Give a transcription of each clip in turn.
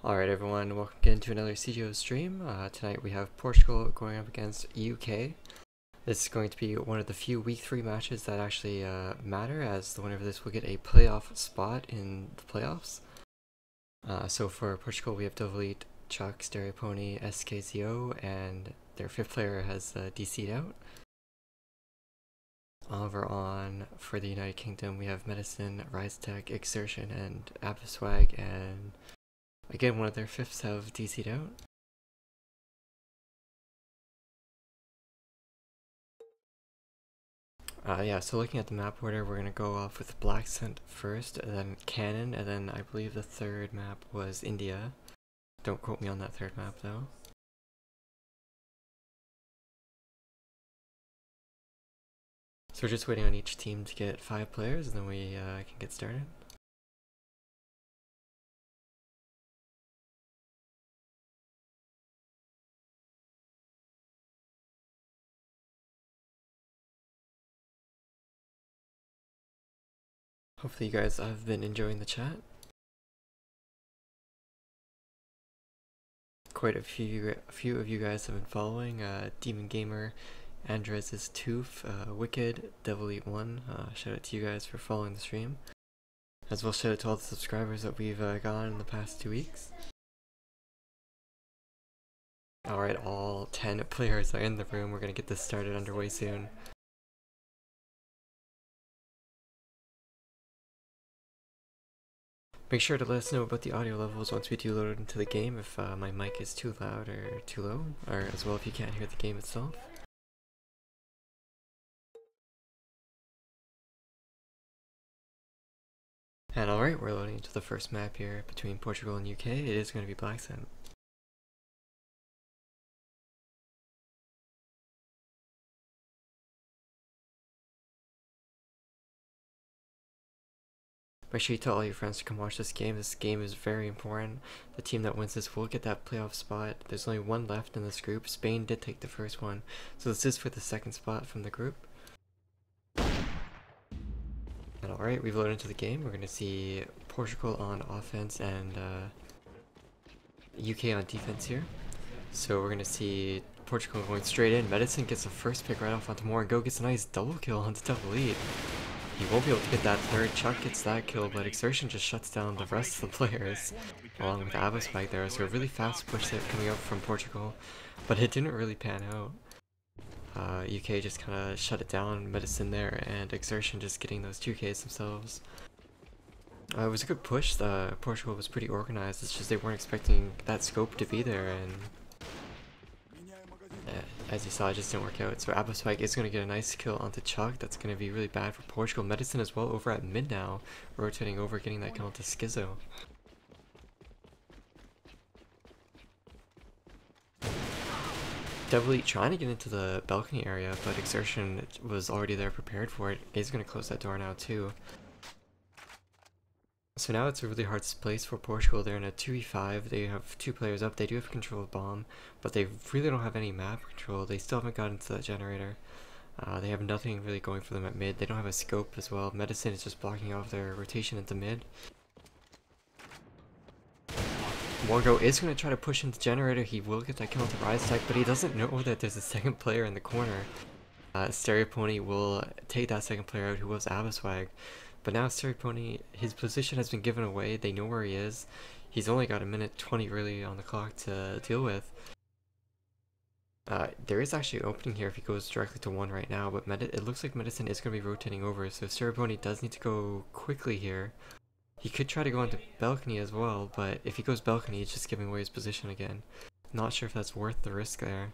Alright everyone, welcome again to another CGO stream. Tonight we have Portugal going up against UK. This is going to be one of the few week 3 matches that actually matter, as the winner of this will get a playoff spot in the playoffs. So for Portugal we have Dovalit, Chuck, Stereo Pony, CGO, and their 5th player has DC'd out. Over on for the United Kingdom we have Medicine, Rise Tech, Exertion, and AVA, and again, one of their 5ths have DC'd out. Yeah, so looking at the map order, we're going to go off with Blackcent first, and then Canon, and then I believe the 3rd map was India. Don't quote me on that 3rd map though. So we're just waiting on each team to get 5 players, and then we can get started. Hopefully you guys have been enjoying the chat. Quite a few of you guys have been following. Demon Gamer, Andres' Tooth, Wicked, Devil Eat 1. Shout out to you guys for following the stream. As well, shout out to all the subscribers that we've gotten in the past 2 weeks. Alright, all 10 players are in the room. We're gonna get this started underway soon. Make sure to let us know about the audio levels once we do load it into the game, if my mic is too loud or too low, or as well if you can't hear the game itself. And alright, we're loading into the first map here between Portugal and UK. It is going to be Blackcent. Make sure you tell all your friends to come watch this game. This game is very important. The team that wins this will get that playoff spot. There's only one left in this group. Spain did take the first one, so this is for the 2nd spot from the group. And alright, we've loaded into the game. We're going to see Portugal on offense and UK on defense here. So we're going to see Portugal going straight in. Medicine gets the first pick right off onto Moore, and Go gets a nice double kill onto Dovalit. He won't be able to get that 3rd. Chuck gets that kill, but Exertion just shuts down the rest of the players, along with AVA there. So a really fast push there coming out from Portugal, but it didn't really pan out. UK just kind of shut it down, Medicine there, and Exertion just getting those 2Ks themselves. It was a good push. Portugal was pretty organized. It's just they weren't expecting that scope to be there, and as you saw, it just didn't work out. So AVA is going to get a nice kill onto Chuck. That's going to be really bad for Portugal. Medicine as well over at mid now, rotating over, getting that kill onto CGO. Definitely trying to get into the balcony area, but Exertion was already there prepared for it. He's going to close that door now too. So now it's a really hard place for Portugal. They're in a 2v5. They have 2 players up. They do have control of bomb, but they really don't have any map control. They still haven't gotten to that generator. They have nothing really going for them at mid. They don't have a scope as well. Medicine is just blocking off their rotation into mid. Morgo is going to try to push into generator. He will get that kill into Rise Tech, but he doesn't know that there's a 2nd player in the corner. Stereo Pony will take that 2nd player out, who was AVA. But now Stereo Pony, his position has been given away. They know where he is. He's only got a minute 20 really on the clock to deal with. There is actually an opening here if he goes directly to 1 right now, but it looks like Medicine is going to be rotating over, so Stereo Pony does need to go quickly here. He could try to go into balcony as well, but if he goes balcony, he's just giving away his position again. Not sure if that's worth the risk there.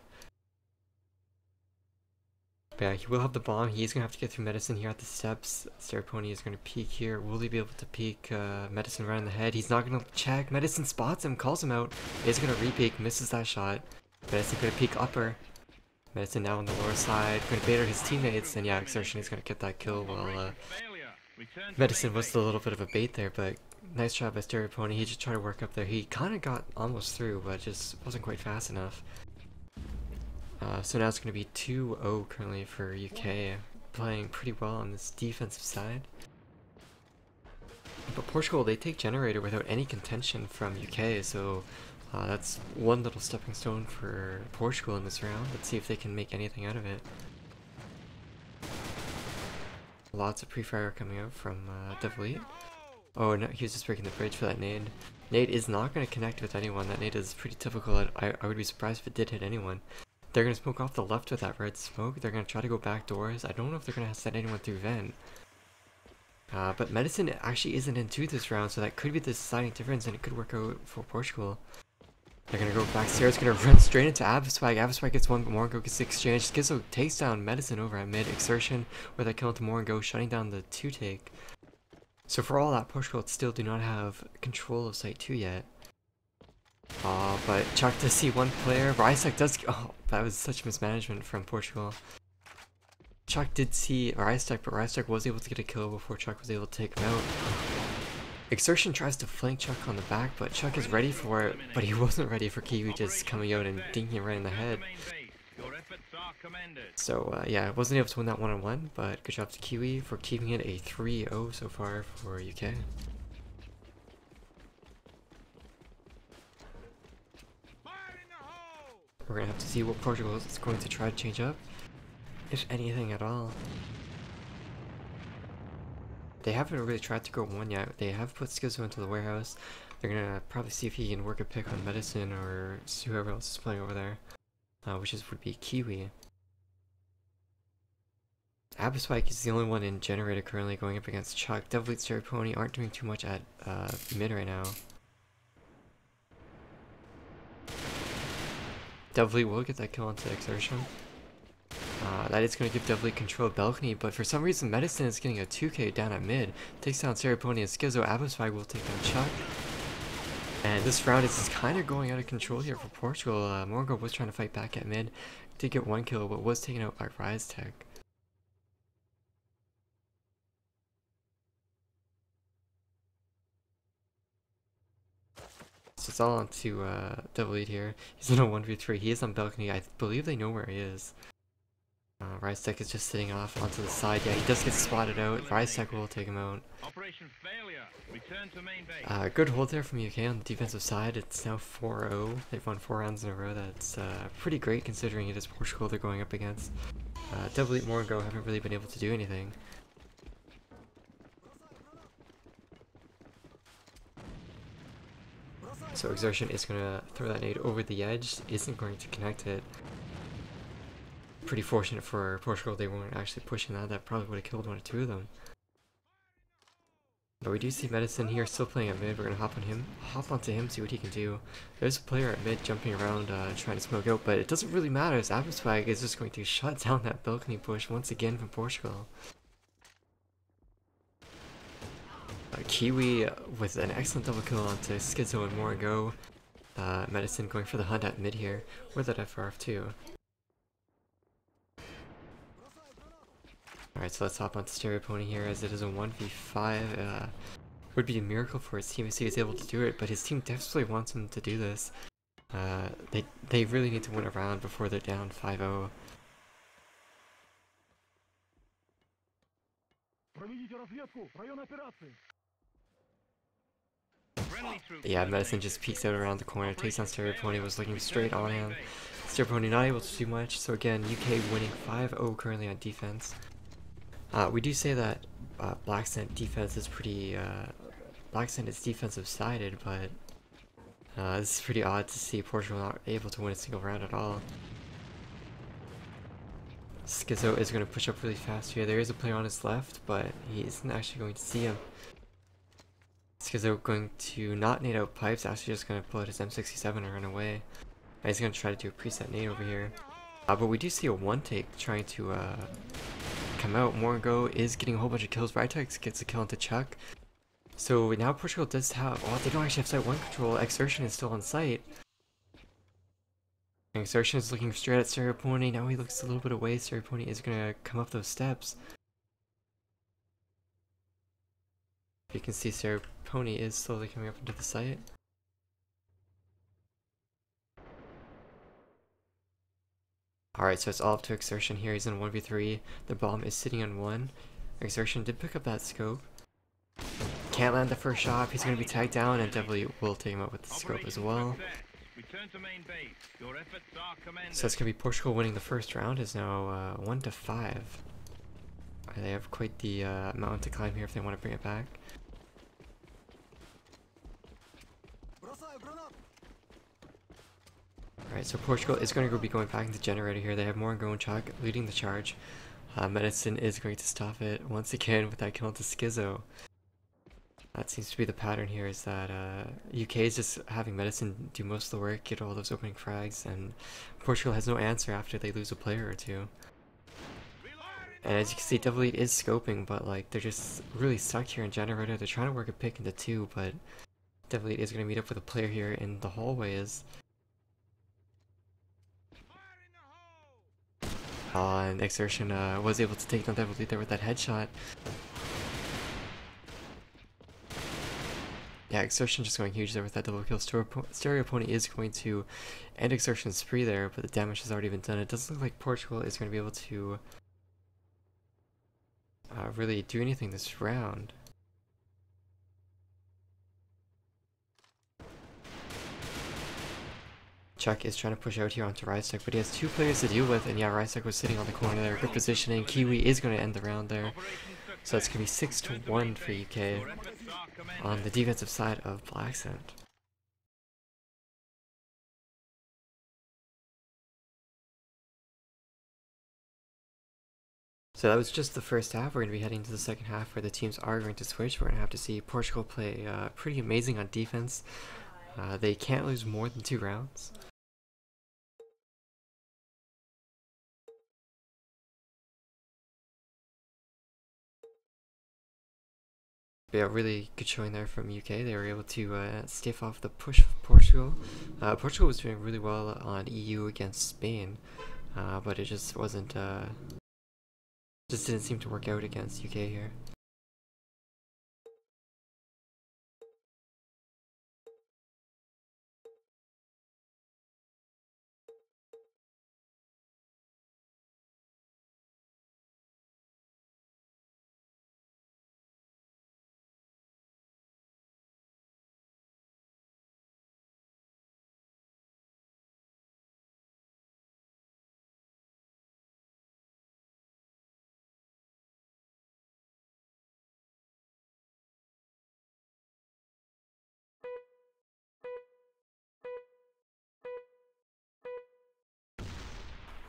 But yeah, he will have the bomb. He's going to have to get through Medicine here at the steps. Stereo Pony is going to peek here. Will he be able to peek Medicine right in the head? He's not going to check. Medicine spots him, calls him out. He's going to re-peek, misses that shot. Medicine going to peek upper. Medicine now on the lower side. Going to bait out his teammates. And yeah, Exertion is going to get that kill while Medicine was a little bit of a bait there, but nice job by Stereo Pony. He just tried to work up there. He kind of got almost through, but just wasn't quite fast enough. So now it's going to be 2-0 currently for UK, playing pretty well on this defensive side. But Portugal, they take Generator without any contention from UK, so that's one little stepping stone for Portugal in this round. Let's see if they can make anything out of it. Lots of pre-fire coming out from Devlete. Oh no, he was just breaking the bridge for that nade. Nade is not going to connect with anyone. That nade is pretty typical. I would be surprised if it did hit anyone. They're going to smoke off the left with that red smoke. They're going to try to go back doors. I don't know if they're going to send anyone through vent. But Medicine actually isn't into this round, so that could be the deciding difference, and it could work out for Portugal. They're going to go backstairs, going to run straight into Avaswag. Avaswag gets one, but Moringo gets the exchange. Schizo takes down Medicine over at mid. Exertion with that kill into Moringo, shutting down the 2-take. So for all that, Portugal still do not have control of Site 2 yet. But Chuck does see one player. Rysek does... Oh, that was such mismanagement from Portugal. Chuck did see Rysek, but Rysek was able to get a kill before Chuck was able to take him out. Exertion tries to flank Chuck on the back, but Chuck is ready for it, but he wasn't ready for Kiwi just coming out and dinking it right in the head. So yeah, wasn't able to win that one-on-one, but good job to Kiwi for keeping it a 3-0 so far for UK. We're gonna have to see what Portugal is going to try to change up, if anything at all. They haven't really tried to go one yet. They have put Schizo into the warehouse. They're gonna probably see if he can work a pick on Medicine or whoever else is playing over there, which would be Kiwi. Abspike is the only one in Generator currently going up against Chuck. Devlete, Stereo Pony aren't doing too much at mid right now. Devlete will get that kill onto Exertion. That is going to give Devlete control of Balcony, but for some reason Medicine is getting a 2k down at mid. Takes down Stereo Pony and Schizo. Abspike will take down Chuck. And this round is kind of going out of control here for Portugal. Moringo was trying to fight back at mid. Did get one kill, but was taken out by Rise Tech. So it's all on to Devlete here. He's in a 1v3. He is on Balcony. I believe they know where he is. Rise Tech is just sitting off onto the side. Yeah, he does get spotted out. Rise Tech will take him out. Operation failure. Return to main base. Good hold there from UK on the defensive side. It's now 4-0. They've won 4 rounds in a row. That's pretty great considering it is Portugal they're going up against. Devlete and Moringo haven't really been able to do anything. So Exertion is going to throw that nade over the edge. Isn't going to connect it. Pretty fortunate for Portugal they weren't actually pushing that. That probably would have killed one or two of them. But we do see Medicine here still playing at mid. We're gonna hop onto him, see what he can do. There's a player at mid jumping around trying to smoke out, but it doesn't really matter as Abspike is just going to shut down that balcony push once again from Portugal. Kiwi with an excellent double kill onto Schizo and Moringo. Medicine going for the hunt at mid here with that FRF too. Alright, so let's hop onto Stereo Pony here as it is a 1v5. Would be a miracle for his team if he was able to do it, but his team desperately wants him to do this. They really need to win a round before they're down 5-0. Yeah, Medicine just peeks out around the corner, takes on Stereo Pony, was looking straight on him. Stereo Pony not able to do much, so again, UK winning 5-0 currently on defense. We do say that Blackcent defense is pretty, Blackcent is defensive sided, but this is pretty odd to see Portugal not able to win a single round at all. Schizo is going to push up really fast here. There is a player on his left, but he isn't actually going to see him. Schizo going to not nade out pipes, actually just going to pull out his M67 and run away. He's going to try to do a preset nade over here. But we do see a 1-take trying to come out. Moringo is getting a whole bunch of kills. Rytex gets a kill into Chuck. So now Portugal does have, well, they don't actually have site 1 control. Exertion is still on site. And Exertion is looking straight at Stereo Pony. Now he looks a little bit away. Stereo Pony is going to come up those steps. You can see Stereo Pony is slowly coming up into the site. Alright, so it's all up to Exertion here. He's in 1v3. The bomb is sitting on 1. Exertion did pick up that scope. can't land the first shot. He's going to be tagged down, and Devil will take him out with the scope as well. So it's going to be Portugal winning the first round. Is now 1-5. They have quite the mountain to climb here if they want to bring it back. Alright, so Portugal is going to be going back into generator here. They have more on Chuck leading the charge. Medicine is going to stop it once again with that kill to Schizo. That seems to be the pattern here, is that UK is just having Medicine do most of the work, get all those opening frags, and Portugal has no answer after they lose a player or two. And as you can see, Devil Lead is scoping, but like they're just really stuck here in generator. They're trying to work a pick into two, but Devil Lead is going to meet up with a player here in the hallways. And Exertion was able to take down Devil Lead there with that headshot. Yeah, Exertion just going huge there with that double kill. Stereo Pony is going to end Exertion's spree there, but the damage has already been done. It doesn't look like Portugal is going to be able to really do anything this round. Chuck is trying to push out here onto Rystek, but he has two players to deal with, and yeah, Rystek was sitting on the corner there, good positioning. Kiwi is going to end the round there, so it's going to be 6-1 for UK on the defensive side of Blackcent. So that was just the first half. We're going to be heading to the second half where the teams are going to switch. We're going to have to see Portugal play pretty amazing on defense. They can't lose more than 2 rounds. But yeah, really good showing there from UK. They were able to stave off the push of Portugal. Portugal was doing really well on EU against Spain, but it just wasn't, just didn't seem to work out against UK here.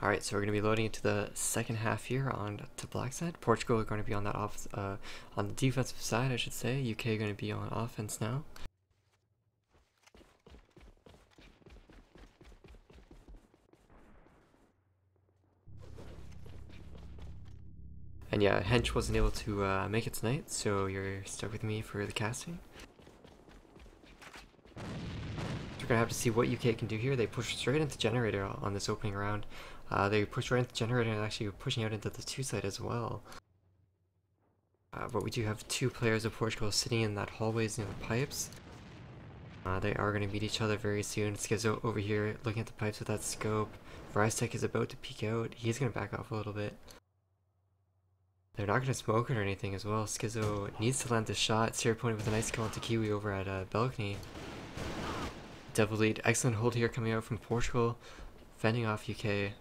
Alright, so we're going to be loading into the second half here on to Blackcent. Portugal are going to be on that on the defensive side, I should say. UK are going to be on offense now. And yeah, Hench wasn't able to make it tonight, so you're stuck with me for the casting. We're going to have to see what UK can do here. They push straight into generator on this opening round. They push right into generator and actually pushing out into the 2 side as well. But we do have 2 players of Portugal sitting in that hallways near the pipes. They are going to meet each other very soon. Schizo over here looking at the pipes with that scope. Rystek is about to peek out. He's going to back off a little bit. They're not going to smoke it or anything as well. Schizo needs to land this shot. Stereo Pony with a nice kill onto Kiwi over at balcony. Devil Lead, excellent hold here coming out from Portugal. Fending off UK.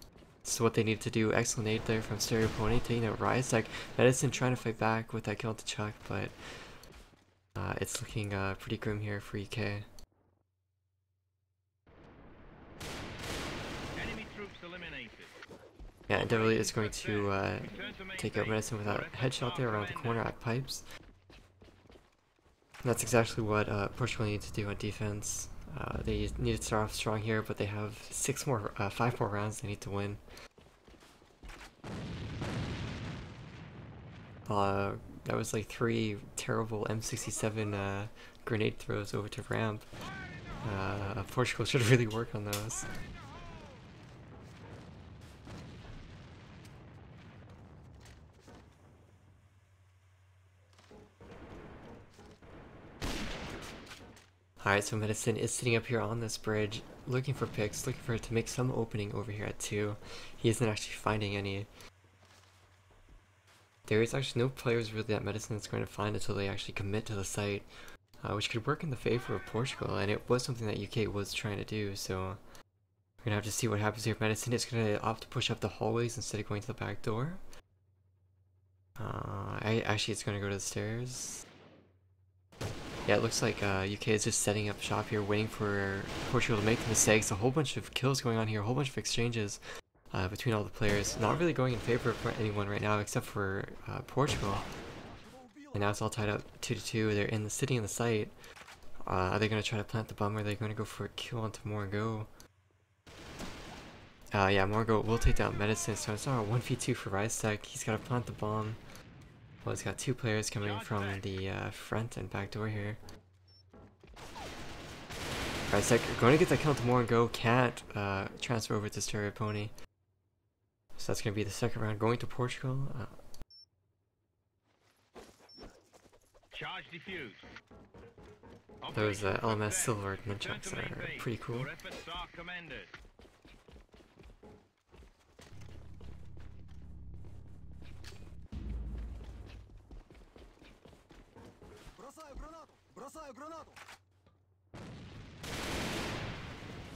This is what they need to do. Excellent aid there from Stereo Pony, taking out Rystek. Medicine trying to fight back with that kill to Chuck, but it's looking pretty grim here for UK. Enemy troops eliminated. Yeah, and Devil Lead is going to take out Medicine with a headshot there around the corner at pipes. And that's exactly what Portugal needs to do on defense. They need to start off strong here, but they have 5 more rounds they need to win. That was like 3 terrible M67 grenade throws over to ramp. Portugal should really work on those. Alright, so Medicine is sitting up here on this bridge, looking for picks, looking for it to make some opening over here at 2. He isn't actually finding any. there is actually no players really at Medicine that's going to find until they actually commit to the site, which could work in the favor of Portugal, and it was something that UK was trying to do, so we're gonna have to see what happens here. Medicine is gonna opt to push up the hallways instead of going to the back door. Actually, it's gonna go to the stairs. Yeah, it looks like UK is just setting up shop here, waiting for Portugal to make the mistakes. A whole bunch of kills going on here, a whole bunch of exchanges between all the players. Not really going in favor of anyone right now, except for Portugal. And now it's all tied up 2-2. They're sitting in the site. Are they gonna try to plant the bomb, or are they gonna go for a kill onto Morgo? Yeah, Morgo will take down Medicine, so it's not a 1v2 for Rystek. He's gotta plant the bomb. Well, he's got two players coming from the front and back door here. Rystek going to get that kill to Morgo, can't transfer over to Stereo Pony. So that's gonna be the second round going to Portugal. Charge defused. Those LMS silver nunchucks are pretty cool. Your efforts are commended.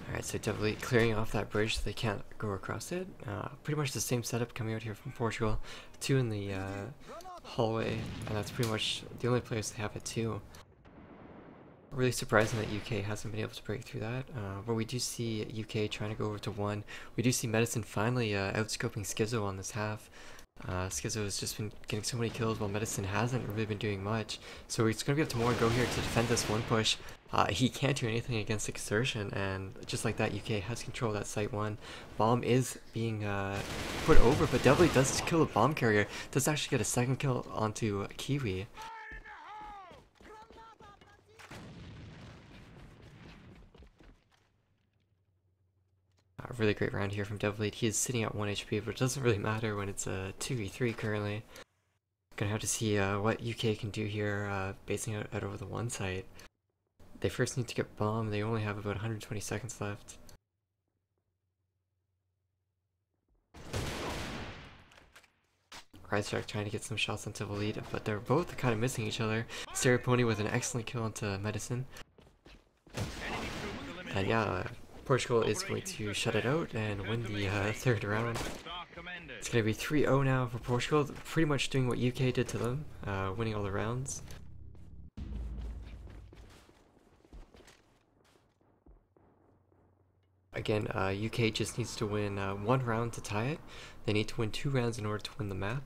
Alright, so definitely clearing off that bridge so they can't go across it. Pretty much the same setup coming out here from Portugal. Two in the hallway, and that's pretty much the only place they have it too. Really surprising that UK hasn't been able to break through that. But we do see UK trying to go over to 1. We do see Medicine finally outscoping Schizo on this half. Schizo has just been getting so many kills while Medicine hasn't really been doing much. So it's going to be up to Go here to defend this one push. He can't do anything against Exertion, and just like that, UK has control of that site 1. Bomb is being put over, but definitely does kill a bomb carrier. Does actually get a second kill onto Kiwi. Really great round here from Devlead. He is sitting at 1 HP, but it doesn't really matter when it's a 2v3 currently. Gonna have to see what UK can do here, basing out over the 1 site. They first need to get bomb. They only have about 120 seconds left. Rystek trying to get some shots onto Devlead, but they're both kind of missing each other. Stereo Pony with an excellent kill onto Medicine. And yeah, Portugal is going to shut it out and win the third round. It's going to be 3-0 now for Portugal, pretty much doing what UK did to them, winning all the rounds. Again, UK just needs to win 1 round to tie it. They need to win 2 rounds in order to win the map.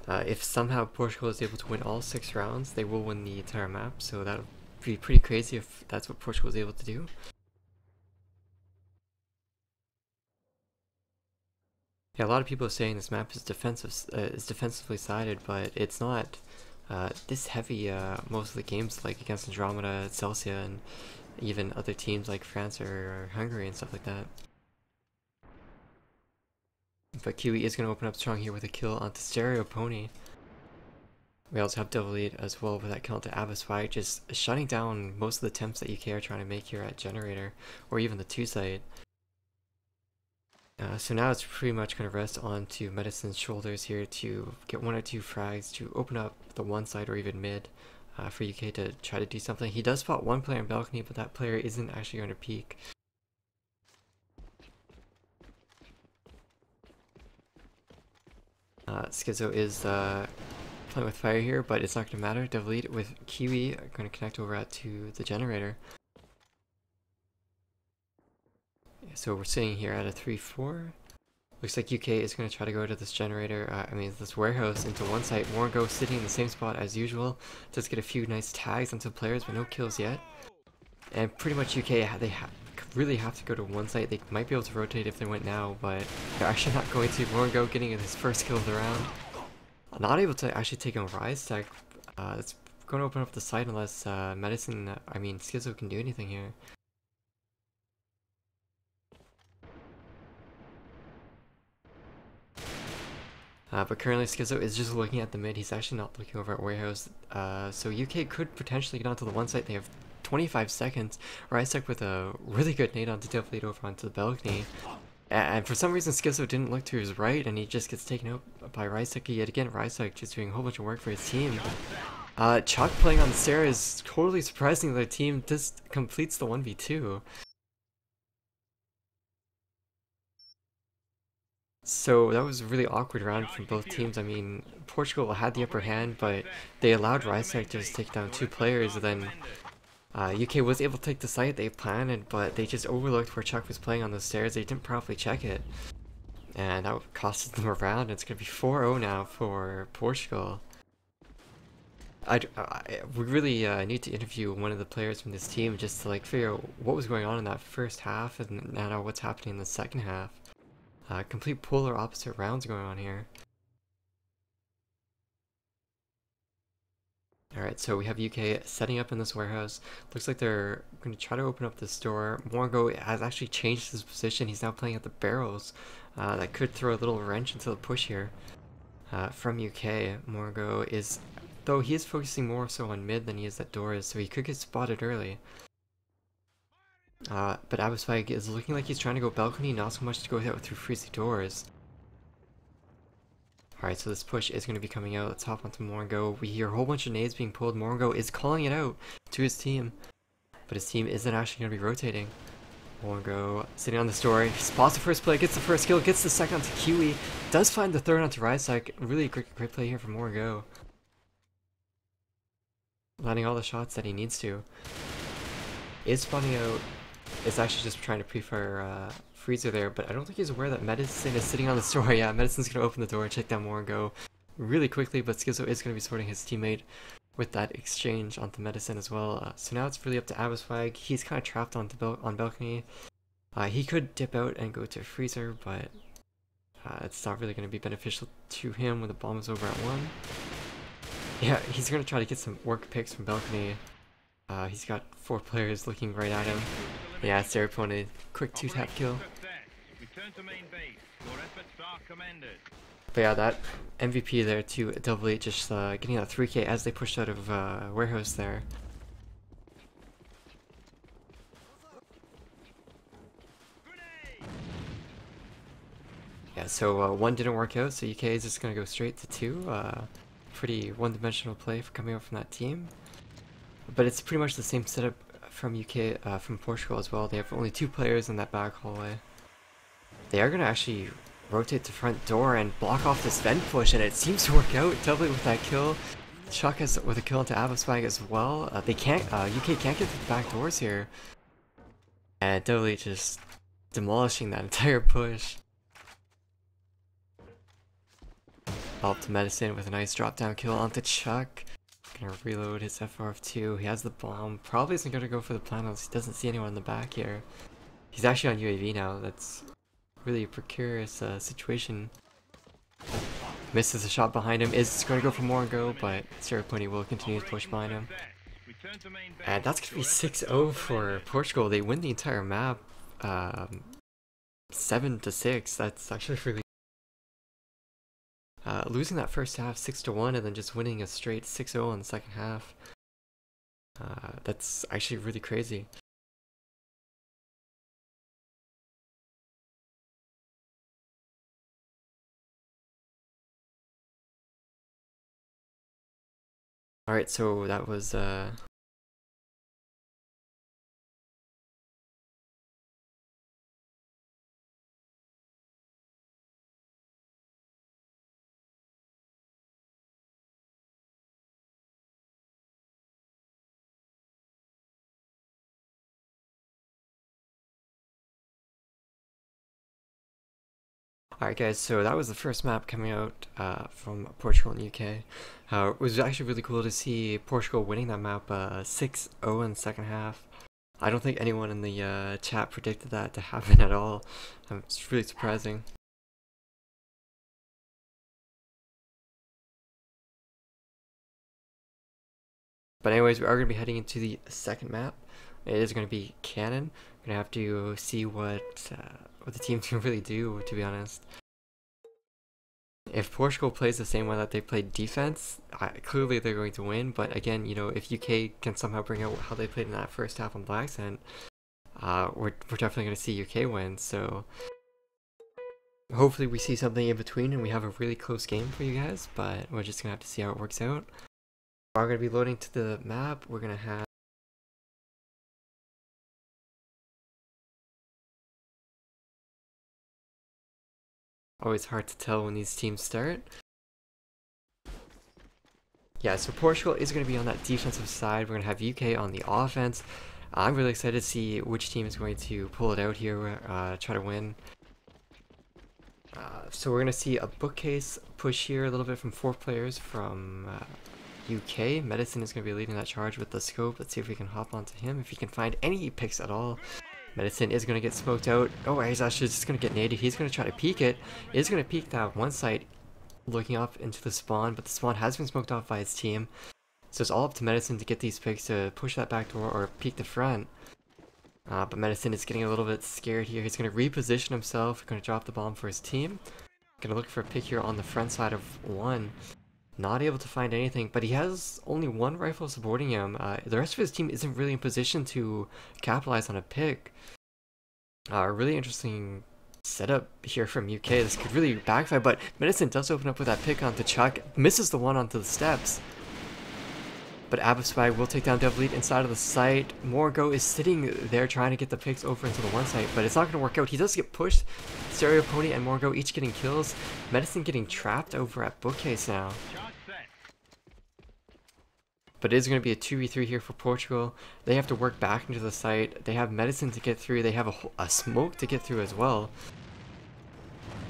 If somehow Portugal is able to win all 6 rounds, they will win the entire map, so that'll be pretty crazy if that's what Portugal is able to do. Yeah, a lot of people are saying this map is defensively sided, but it's not this heavy most of the games, like against Andromeda, Celsia, and even other teams like France or Hungary and stuff like that. But Kiwi is going to open up strong here with a kill onto Stereo Pony. We also have Devlead as well with that kill onto AVA Swag, just shutting down most of the attempts that UK are trying to make here at Generator, or even the 2 site. So now it's pretty much going to rest onto Medicine's shoulders here to get 1 or 2 frags to open up the 1 side or even mid for UK to try to do something. He does spot 1 player in balcony, but that player isn't actually going to peek. Schizo is playing with fire here, but it's not going to matter. Devlead with Kiwi are going to connect over to the Generator. So we're sitting here at a 3-4. Looks like UK is going to try to go to this Generator, this warehouse into 1 site. Morgo sitting in the same spot as usual. Does get a few nice tags onto players, but no kills yet. And pretty much UK, they really have to go to 1 site. They might be able to rotate if they went now, but they're actually not going to. Morgo getting his first kill of the round. Not able to actually take on Rystek. It's going to open up the site unless Schizo can do anything here. But currently Schizo is just looking at the mid. He's actually not looking over at warehouse. So UK could potentially get onto the 1 site. They have 25 seconds. Rystek with a really good nade onto Devlead over onto the balcony. And for some reason, Schizo didn't look to his right, and he just gets taken out by Rysek yet again. Rysek just doing a whole bunch of work for his team. Chuck playing on the stair is totally surprising. The team just completes the 1v2. So that was a really awkward round from both teams. I mean, Portugal had the upper hand, but they allowed Rysek to just take down 2 players, and then UK was able to take the site they planned, but they just overlooked where Chuck was playing on the stairs. They didn't properly check it, and that costed them a round. It's going to be 4-0 now for Portugal. We really need to interview one of the players from this team just to like figure out what was going on in that first half and now what's happening in the second half. Complete polar opposite rounds going on here. Alright, so we have UK setting up in this warehouse. Looks like they're going to try to open up this door. Morgo has actually changed his position. He's now playing at the barrels. That could throw a little wrench into the push here from UK. Morgo is, though he is focusing more so on mid than he is at doors, so he could get spotted early. But Abaswag is looking like he's trying to go balcony, not so much to go out through freezy doors. Alright, so this push is going to be coming out. Let's hop onto Moringo. We hear a whole bunch of nades being pulled. Moringo is calling it out to his team, but his team isn't actually going to be rotating. Moringo sitting on the story, spots the first play, gets the first kill, gets the second onto Kiwi, does find the third onto Rysek. Really great play here from Moringo. Landing all the shots that he needs to. Is spawning out. Is actually just trying to pre-fire Freezer there, but I don't think he's aware that Medicine is sitting on the store. Yeah, Medicine's going to open the door, check down more and go really quickly, but Schizo is going to be sorting his teammate with that exchange onto Medicine as well. So now it's really up to Abaswag. He's kind of trapped on balcony. He could dip out and go to Freezer, but it's not really going to be beneficial to him when the bomb is over at 1. Yeah, he's going to try to get some work picks from balcony. He's got 4 players looking right at him. Yeah, Serapone, quick 2-tap kill. But yeah, that MVP there to Double 8 just getting that 3k as they pushed out of warehouse there. Yeah, so 1 didn't work out, so UK is just going to go straight to 2. Pretty one-dimensional play for coming out from that team. But it's pretty much the same setup from UK, from Portugal as well. They have only 2 players in that back hallway. They are going to actually rotate the front door and block off this vent push, and it seems to work out doubly with that kill. Chuck has with a kill into Abaswag as well. They can't, UK can't get to the back doors here. And doubly just demolishing that entire push. Up to Medicine with a nice drop down kill onto Chuck. Gonna reload his FR2. He has the bomb. Probably isn't gonna go for the panels. He doesn't see anyone in the back here. He's actually on UAV now. That's really a precarious situation. Misses a shot behind him. Is going to go for more and go, but Serapone will continue to push behind him. And that's gonna be 6-0 for Portugal. They win the entire map, 7-6. That's actually really. Losing that first half 6-1 and then just winning a straight 6-0 in the second half. That's actually really crazy. Alright, so that was Alright guys, so that was the first map coming out from Portugal and UK. It was actually really cool to see Portugal winning that map 6-0 in the second half. I don't think anyone in the chat predicted that to happen at all. It's really surprising. But anyways, we are going to be heading into the second map. It is going to be Canon. We're going to have to see what the team can really do, to be honest. If Portugal plays the same way that they played defense, clearly they're going to win. But again, you know, if UK can somehow bring out how they played in that first half on Blackcent, we're definitely going to see UK win. So Hopefully we see something in between and we have a really close game for you guys, but we're just gonna have to see how it works out. We're gonna be loading to the map. We're gonna have always hard to tell when these teams start. Yeah, so Portugal is going to be on that defensive side. We're going to have UK on the offense. I'm really excited to see which team is going to pull it out here, try to win. So we're going to see a bookcase push here a little bit from 4 players from UK. Medicine is going to be leading that charge with the scope. Let's see if we can hop onto him, if he can find any picks at all. Medicine is going to get smoked out. Oh, he's actually just going to get naded. He's going to try to peek it. He's going to peek that one side, looking up into the spawn, but the spawn has been smoked off by his team. So it's all up to Medicine to get these picks to push that back door or peek the front. But Medicine is getting a little bit scared here. He's going to reposition himself, going to drop the bomb for his team. Going to look for a pick here on the front side of 1. Not able to find anything, but he has only 1 rifle supporting him. The rest of his team isn't really in position to capitalize on a pick. Really interesting setup here from UK. This could really backfire, but Medicine does open up with that pick onto Chuck. Misses the one onto the steps. But Abaswag will take down Devlead inside of the site. Morgo is sitting there trying to get the picks over into the one site, but it's not going to work out. He does get pushed. Stereo Pony and Morgo each getting kills. Medicine getting trapped over at Bookcase now. But it is going to be a 2v3 here for Portugal. They have to work back into the site. They have Medicine to get through. They have a smoke to get through as well.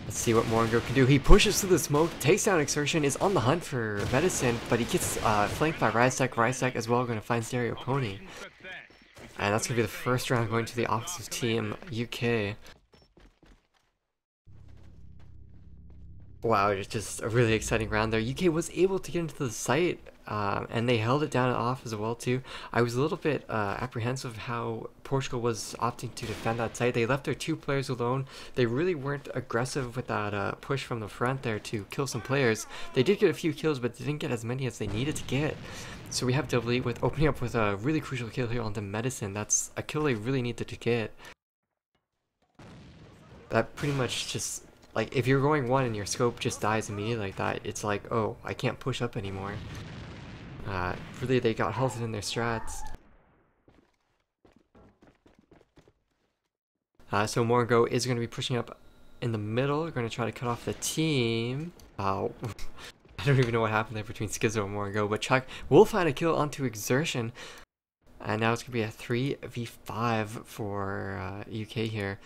Let's see what Morgo can do. He pushes through the smoke, takes down Exertion, is on the hunt for Medicine, but he gets flanked by Rysek. Rysek as well going to find Stereo Pony. And that's going to be the first round going to the opposite team, UK. Wow, it's just a really exciting round there. UK was able to get into the site, and they held it down and off as well too. I was a little bit apprehensive how Portugal was opting to defend that site. They left their 2 players alone. They really weren't aggressive with that push from the front there to kill some players. They did get a few kills, but they didn't get as many as they needed to get. So we have Devlead with opening up with a really crucial kill here on the Medicine. That's a kill they really needed to get. That pretty much just... like, if you're going 1 and your scope just dies immediately like that, it's like, oh, I can't push up anymore. Really, they got halted in their strats. So Morgo is going to be pushing up in the middle. We're going to try to cut off the team. I don't even know what happened there between Schizo and Morgo, but Chuck will find a kill onto Exertion. And now it's going to be a 3v5 for UK here.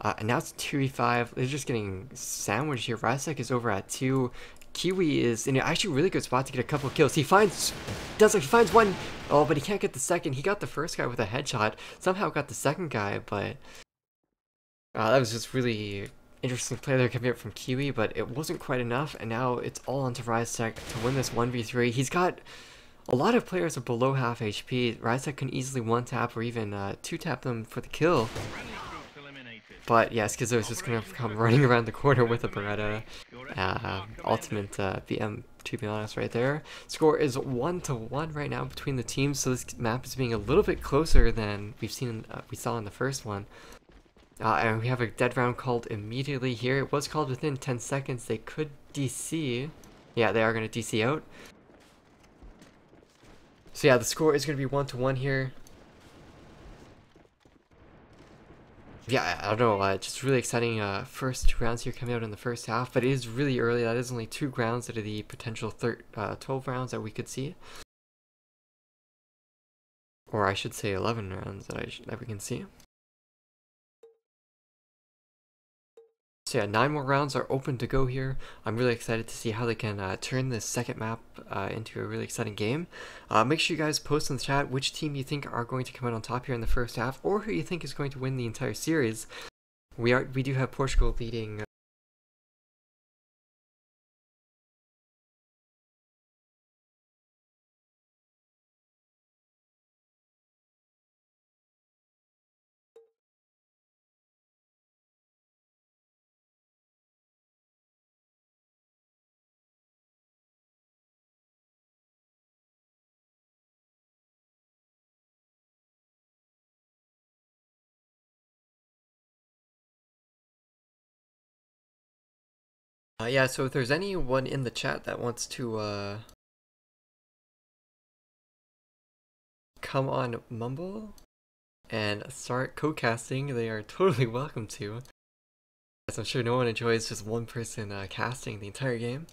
And now it's 2v5. They're just getting sandwiched here. Rasek is over at 2. Kiwi is in an actually really good spot to get a couple of kills. He finds 1. Oh, but he can't get the second. He got the first guy with a headshot. Somehow got the second guy, but that was just really interesting play there coming up from Kiwi, but it wasn't quite enough. And now it's all onto Rysek to win this 1v3. He's got a lot of players are below half HP. Rysek can easily 1-tap or even 2-tap them for the kill. But yeah, Schizo is just going to come running around the corner with a Beretta. Ultimate BM, to be honest, right there. Score is 1-1 right now between the teams, so this map is being a little bit closer than we saw in the first one. And we have a dead round called immediately here. It was called within 10 seconds. They could DC. Yeah, they are going to DC out. So yeah, the score is going to be 1-1 here. Yeah, I don't know, just really exciting first 2 rounds here coming out in the first half, but it is really early. That is only 2 rounds out of the potential 12 rounds that we could see. Or I should say 11 rounds that we can see. So yeah, 9 more rounds are open to go here. I'm really excited to see how they can turn this second map into a really exciting game. Make sure you guys post in the chat which team you think are going to come out on top here in the first half, or who you think is going to win the entire series. We do have Portugal leading Yeah, so if there's anyone in the chat that wants to come on Mumble and start co-casting, they are totally welcome to. As I'm sure no one enjoys just one person casting the entire game.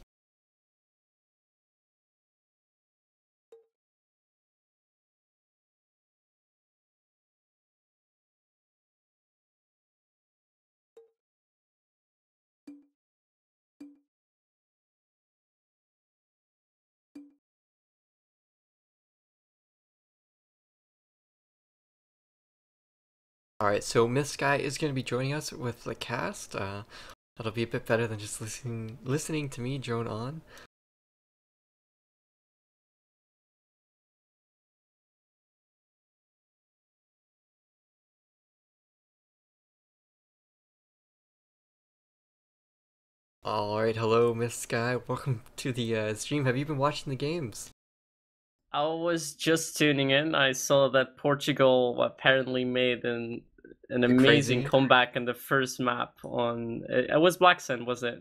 Alright, so Miss Guy is going to be joining us with the cast. That'll be a bit better than just listening to me drone on. Alright, hello Miss Sky, welcome to the stream. Have you been watching the games? I was just tuning in. I saw that Portugal apparently made an amazing comeback in the first map on... It was Blackcent, was it?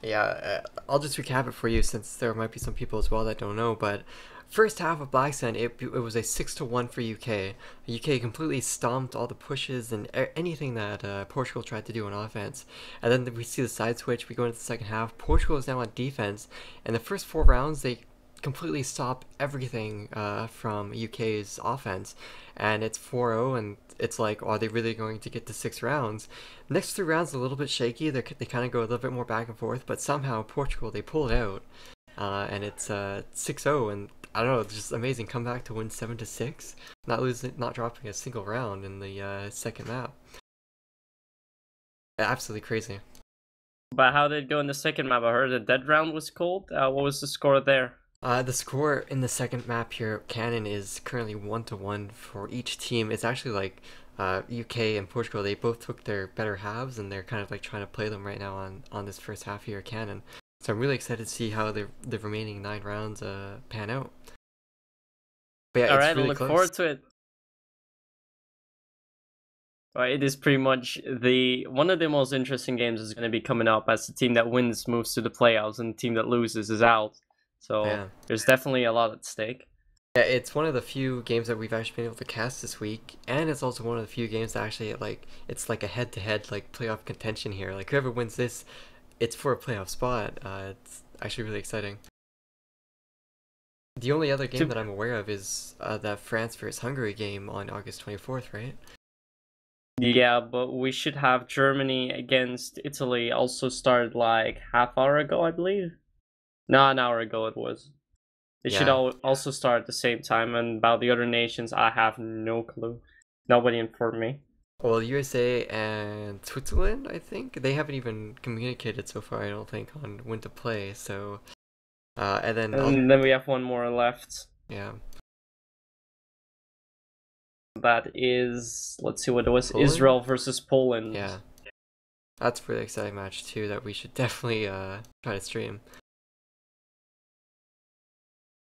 Yeah, I'll just recap it for you since there might be some people as well that don't know, but first half of Blackcent, it was a 6-1 for UK. UK completely stomped all the pushes and anything that Portugal tried to do on offense. And then we see the side switch, we go into the second half, Portugal is now on defense, and the first 4 rounds, they completely stop everything from UK's offense, and it's 4-0, and it's like, are they really going to get to 6 rounds? Next 3 rounds a little bit shaky, they kind of go a little bit more back and forth, but somehow Portugal, they pull it out, and it's 6-0, and I don't know, it's just amazing comeback to win 7-6, not dropping a single round in the second map. Absolutely crazy. But how did it go in the second map? I heard the dead round was called. What was the score there? The score in the second map here, Canon, is currently 1-1 for each team. It's actually like UK and Portugal, they both took their better halves, and they're kind of like trying to play them right now on this first half here, Canon. So I'm really excited to see how the remaining 9 rounds pan out. But yeah, Alright, really I look close. forward to it. Well, it is pretty much one of the most interesting games is going to be coming up, as the team that wins moves to the playoffs and the team that loses is out. So yeah, there's definitely a lot at stake. Yeah, it's one of the few games that we've actually been able to cast this week, and it's also one of the few games that actually, like, it's like a head-to-head like playoff contention here. Like, whoever wins this, it's for a playoff spot. It's actually really exciting. The only other game that I'm aware of is that France vs Hungary game on August 24th, right? Yeah, but we should have Germany against Italy also started like half hour ago, I believe. No, an hour ago it was. They should also start at the same time, and about the other nations, I have no clue. Nobody informed me. Well, USA and Switzerland, I think, they haven't even communicated so far, I don't think, on when to play, so... and then we have one more left. Yeah. That is, let's see what it was, Poland? Israel versus Poland. Yeah. That's a really exciting match, too, that we should definitely try to stream.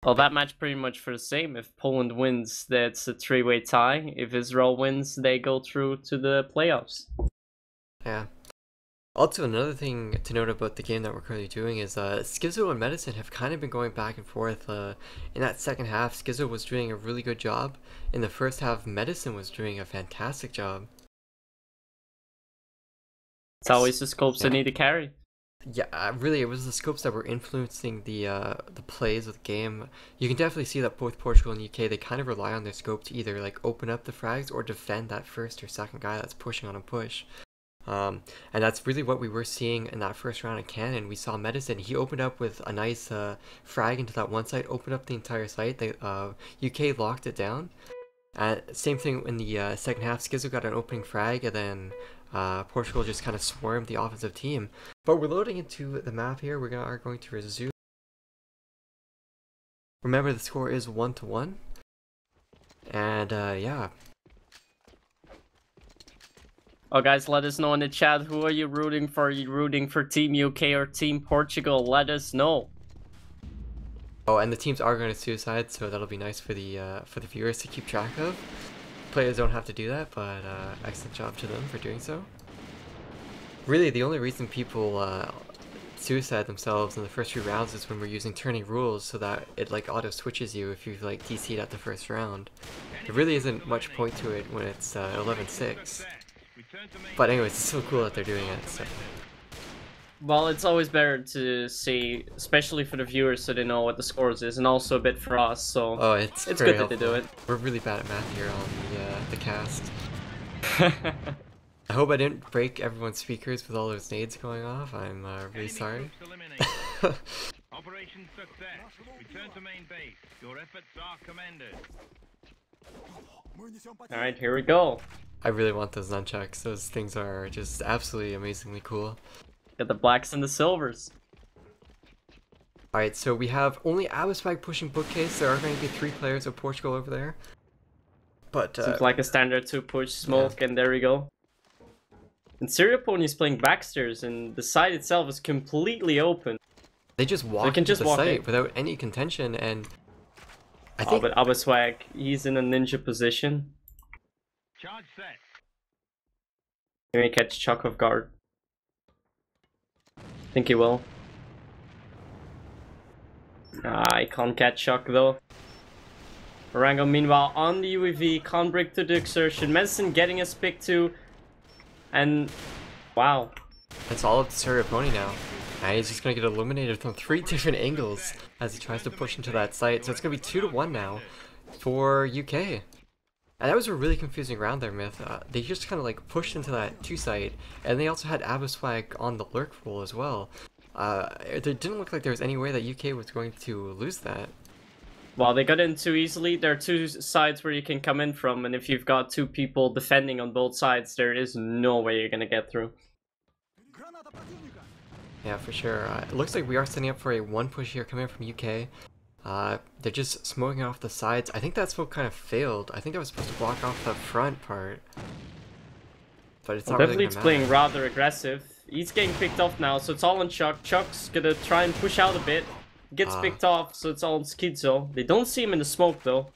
Well, that match pretty much for the same. If Poland wins, that's a 3-way tie. If Israel wins, they go through to the playoffs. Yeah. Also, another thing to note about the game that we're currently doing is CGO and Medicine have kind of been going back and forth. In that second half, CGO was doing a really good job. In the first half, Medicine was doing a fantastic job. It's always the scopes that need to carry. Yeah, really, it was the scopes that were influencing the plays of the game. You can definitely see that both Portugal and UK, they kind of rely on their scope to either like open up the frags or defend that first or second guy that's pushing on a push. And that's really what we were seeing in that first round of Canon. We saw Medicine, he opened up with a nice frag into that one site, opened up the entire site. UK locked it down. Same thing in the second half, CGO got an opening frag, and then Portugal just kind of swarmed the offensive team. But we're loading into the map here. We are going to resume. Remember, the score is 1-1. And yeah. Oh, guys, let us know in the chat. Who are you rooting for? Are you rooting for Team UK or Team Portugal? Let us know. Oh, and the teams are going to suicide, so that'll be nice for the viewers to keep track of. Players don't have to do that, but excellent job to them for doing so. Really, the only reason people suicide themselves in the first few rounds is when we're using turning rules so that it like auto switches you if you've like DC'd at the first round. There really isn't much point to it when it's 11-6. But anyways, it's so cool that they're doing it. So. Well, it's always better to see, especially for the viewers, so they know what the scores is, and also a bit for us. So it's good helpful. that they do it. We're really bad at math here on the cast. I hope I didn't break everyone's speakers with all those nades going off. I'm really sorry. Operation success. Return to main base. Your efforts are commended. Alright, here we go. I really want those nunchucks. Those things are just absolutely amazingly cool. Got the blacks and the silvers. Alright, so we have only Abaswag pushing bookcase. There are going to be 3 players of Portugal over there. But seems like a standard 2-push smoke, and there we go. And Serial Pony is playing backstairs, and the site itself is completely open. They just walk into the site without any contention, and I think... but Abaswag, he's in a ninja position. Charge set. He may catch Chuck off guard. Think he will. I can't catch Chuck though. Marango meanwhile on the UAV, can't break through the exertion. Medicine getting his pick too. And wow. It's all up to Serial Pony now. And he's just gonna get illuminated from 3 different angles as he tries to push into that site. So it's gonna be 2-1 now for UK. And that was a really confusing round there, Myth. They just kind of like pushed into that 2 site, and they also had Abaswag on the lurk roll as well. It didn't look like there was any way that UK was going to lose that. Well, they got in too easily. There are 2 sides where you can come in from, and if you've got 2 people defending on both sides, there is no way you're gonna get through. Yeah, for sure. It looks like we are setting up for a 1 push here coming from UK. They're just smoking off the sides. I think that smoke kind of failed. I think that was supposed to block off the front part. But it's not definitely really gonna playing matter. rather aggressive. He's getting picked off now, so it's all on Chuck. Chuck's gonna try and push out a bit. Gets picked off, so it's all on Schizo. They don't see him in the smoke though.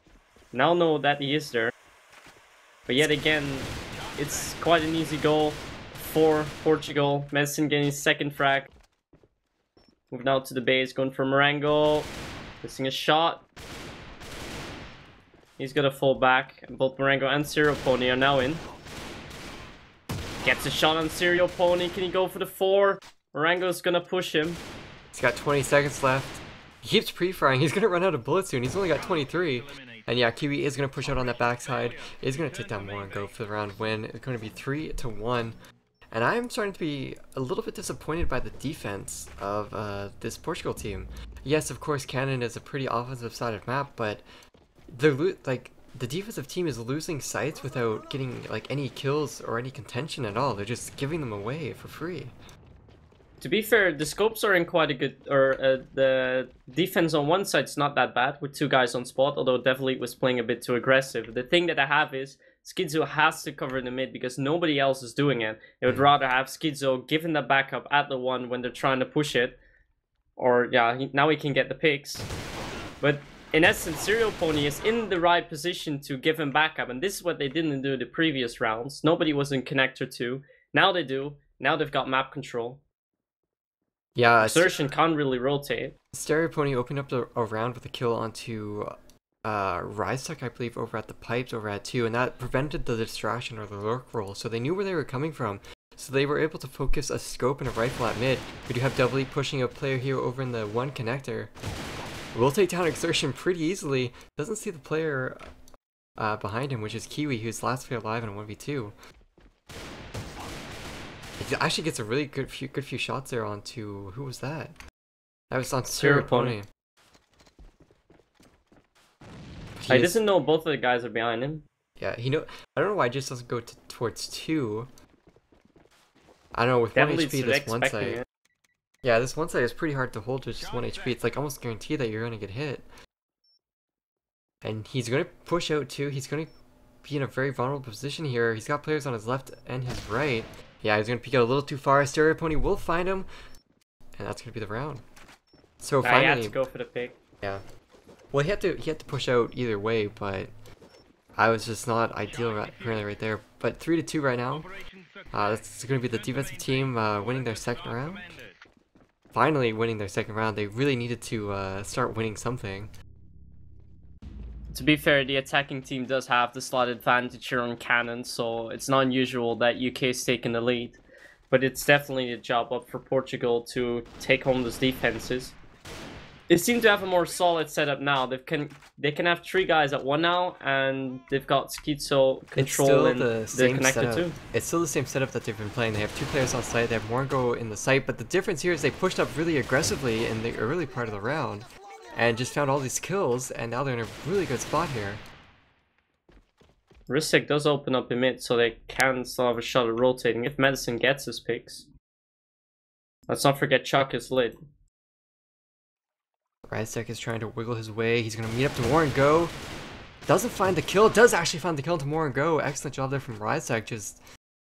Now know that he is there. But yet again, it's quite an easy goal for Portugal. Medicine getting his 2nd frag. Moving out to the base, going for Marango. Missing a shot. He's gonna fall back. Both Marango and Serial Pony are now in. Gets a shot on Serial Pony. Can he go for the 4? Marango's gonna push him. He's got 20 seconds left. He keeps pre-frying. He's gonna run out of bullets soon. He's only got 23. And yeah, Kiwi is gonna push out on that backside. Is gonna take down more and go for the round win. It's gonna be 3-1. And I'm starting to be a little bit disappointed by the defense of this Portugal team. Yes, of course, Canon is a pretty offensive-sided map, but they're the defensive team is losing sites without getting like any kills or any contention at all. They're just giving them away for free. To be fair, the scopes are in quite a good, the defense on one side's not that bad with 2 guys on spot, although definitely was playing a bit too aggressive. The thing that I have is Schizo has to cover the mid because nobody else is doing it. They would rather have Schizo giving the backup at the 1 when they're trying to push it. Or yeah, now he can get the picks. But in essence, Serial Pony is in the right position to give him backup, and this is what they didn't do the previous rounds. Nobody was in connector 2. Now they do. Now they've got map control. Yeah, Exertion can't really rotate. Stereo Pony opened up a round with a kill onto Rystuck, I believe, over at the pipes over at 2, and that prevented the distraction or the lurk roll, so they knew where they were coming from. So they were able to focus a scope and a rifle at mid. We do have Double E pushing a player here over in the 1 connector. We'll take down Exertion pretty easily. Doesn't see the player behind him, which is Kiwi, who's last player alive in a 1v2. He actually gets a really good few shots there onto, who was that? That was on Serial Pony. He doesn't know both of the guys are behind him. Yeah, I don't know why he just doesn't go towards 2. I don't know, with 1 Definitely HP, this one side. it. Yeah, this one side is pretty hard to hold with just 1 HP. It's like almost guaranteed that you're going to get hit. And he's going to push out too. He's going to be in a very vulnerable position here. He's got players on his left and his right. Yeah, he's going to peek out a little too far. Stereo Pony will find him. And that's going to be the round. So finally... he had to go for the pick. Yeah. Well, he had to push out either way, but I was just not ideal currently right there. But 3-2 right now. That's going to be the defensive team winning their 2nd round. finally winning their second round. They really needed to start winning something. To be fair, the attacking team does have the slight advantage here on Canon, so it's not unusual that UK is taking the lead. But it's definitely a job up for Portugal to take home those defenses. They seem to have a more solid setup now. They can have 3 guys at 1 now, and they've got Schizo controlling the connector too. It's still the same setup that they've been playing. They have 2 players on site. They have Moringo in the site, but the difference here is they pushed up really aggressively in the early part of the round, and just found all these kills, and now they're in a really good spot here. Ristek does open up a mid, so they can still have a shot at rotating if Medicine gets his picks. Let's not forget Chuck is lit. Ristek is trying to wiggle his way. He's going to meet up to Moringo. Doesn't find the kill. Does actually find the kill to Moringo. Excellent job there from Ristek, just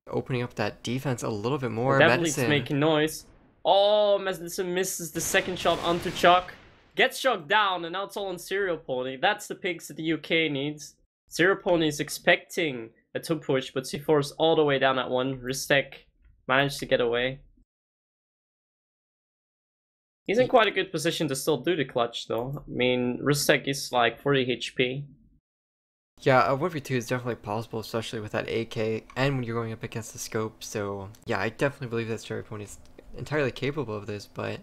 opening up that defense a little bit more. Medicine making noise. Oh, Medicine misses the second shot onto Chuck. Gets Chuck down, and now it's all on Serial Pony. That's the picks that the UK needs. Serial Pony is expecting a 2 push, but C4 is all the way down at 1. Ristek managed to get away. He's in quite a good position to still do the clutch, though. I mean, Ristek is like 40 HP. Yeah, a 1v2 is definitely possible, especially with that AK, and when you're going up against the scope. So, yeah, I definitely believe that Serial Pony is entirely capable of this, but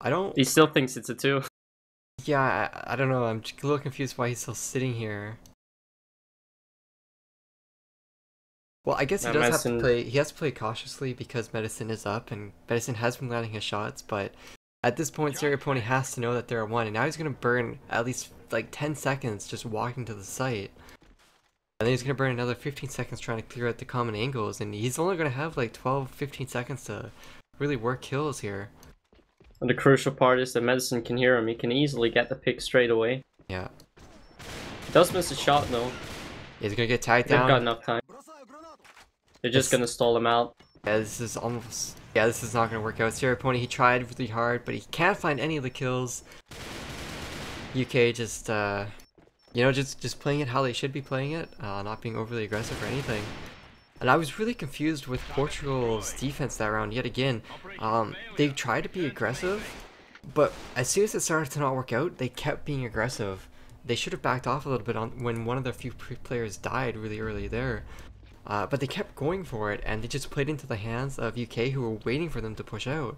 I don't... He still thinks it's a 2. Yeah, I don't know. I'm just a little confused why he's still sitting here. Well, I guess he does have to play. He has to play cautiously because Medicine is up, and Medicine has been landing his shots. But at this point, Serial Pony has to know that they're at 1, and now he's gonna burn at least like 10 seconds just walking to the site, and then he's gonna burn another 15 seconds trying to clear out the common angles, and he's only gonna have like 12-15 seconds to really work kills here. And the crucial part is that Medicine can hear him. He can easily get the pick straight away. Yeah. He does miss a shot though. He's gonna get tagged down. They've got enough time. They're just gonna stall him out. Yeah, this is almost... Yeah, this is not gonna work out. Serial Pony, he tried really hard, but he can't find any of the kills. UK just, you know, just playing it how they should be playing it, not being overly aggressive or anything. And I was really confused with Portugal's defense that round yet again. They tried to be aggressive, but as soon as it started to not work out, they kept being aggressive. They should have backed off a little bit on when one of their few players died really early there. But they kept going for it, and they just played into the hands of UK, who were waiting for them to push out.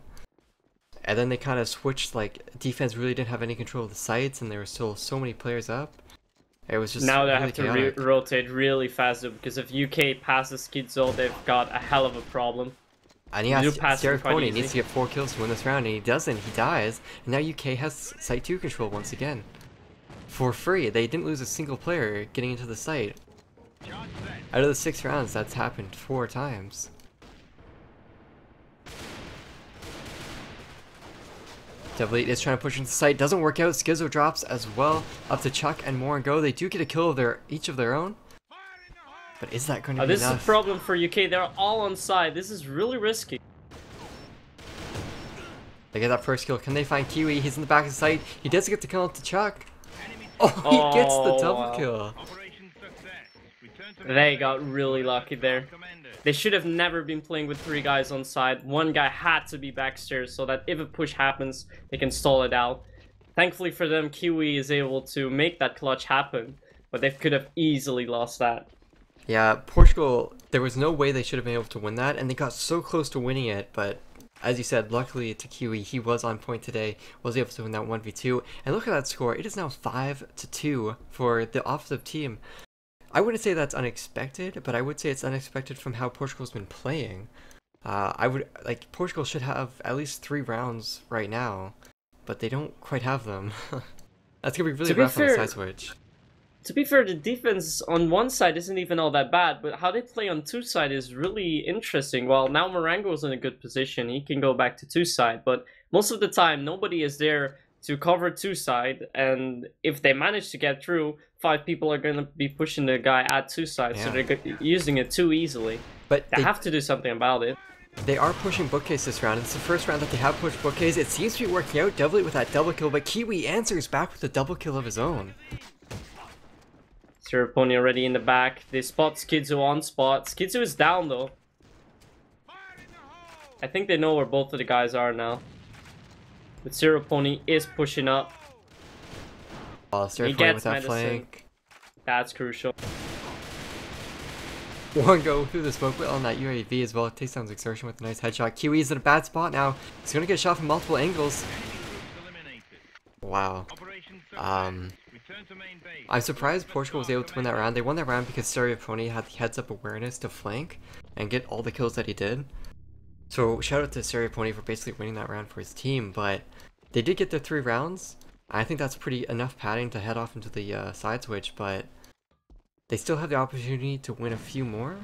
And then they kind of switched, like, defense really didn't have any control of the sites, and there were still so many players up. It was just now they really have to chaotic. rotate really fast, though, because if UK passes Schizo, they've got a hell of a problem. And yeah, Serial Pony needs to get 4 kills to win this round, and he doesn't. He dies, and now UK has Site 2 control once again. For free. They didn't lose a single player getting into the site. Out of the 6 rounds, that's happened 4 times. Devil is trying to push into the site, doesn't work out. Schizo drops as well, up to Chuck and Moringo. They do get a kill of each of their own. But is that going to be enough? This is a problem for UK. They're all on side. This is really risky. They get that first kill. Can they find Kiwi? He's in the back of the site. He does get the kill to Chuck. Oh, he gets the double kill. They got really lucky there. They should have never been playing with 3 guys on side. 1 guy had to be backstairs so that if a push happens, they can stall it out. Thankfully for them, Kiwi is able to make that clutch happen, but they could have easily lost that. Yeah, Portugal, there was no way they should have been able to win that, and they got so close to winning it, but as you said, luckily to Kiwi, he was on point today, was able to win that 1v2, and look at that score. It is now 5-2 for the offensive team. I wouldn't say that's unexpected, but I would say it's unexpected from how Portugal's been playing. Portugal should have at least 3 rounds right now, but they don't quite have them. That's gonna be really rough on the side switch. To be fair, the defense on one side isn't even all that bad, but how they play on 2 side is really interesting. Well, now Morango's in a good position, he can go back to 2 side, but most of the time nobody is there to cover 2 side, and if they manage to get through, 5 people are going to be pushing the guy at 2 side, so they're using it too easily. But they have to do something about it. They are pushing Bookcase this round. It's the first round that they have pushed Bookcase. It seems to be working out doubly with that double kill, but Kiwi answers back with a double kill of his own. Serial Pony already in the back. They spot Schizo on spot. Schizo is down though. I think they know where both of the guys are now. But Zero Pony is pushing up. Oh, He Pony gets with that medicine. flank. That's crucial. One go through the smoke on that UAV as well. Takes down Exertion with a nice headshot. Kiwi is in a bad spot now. He's gonna get shot from multiple angles. Wow. I'm surprised Portugal was able to win that round. They won that round because Pony had the heads-up awareness to flank and get all the kills that he did. So shout out to Pony for basically winning that round for his team. But they did get their 3 rounds. I think that's pretty enough padding to head off into the side switch, but they still have the opportunity to win a few more.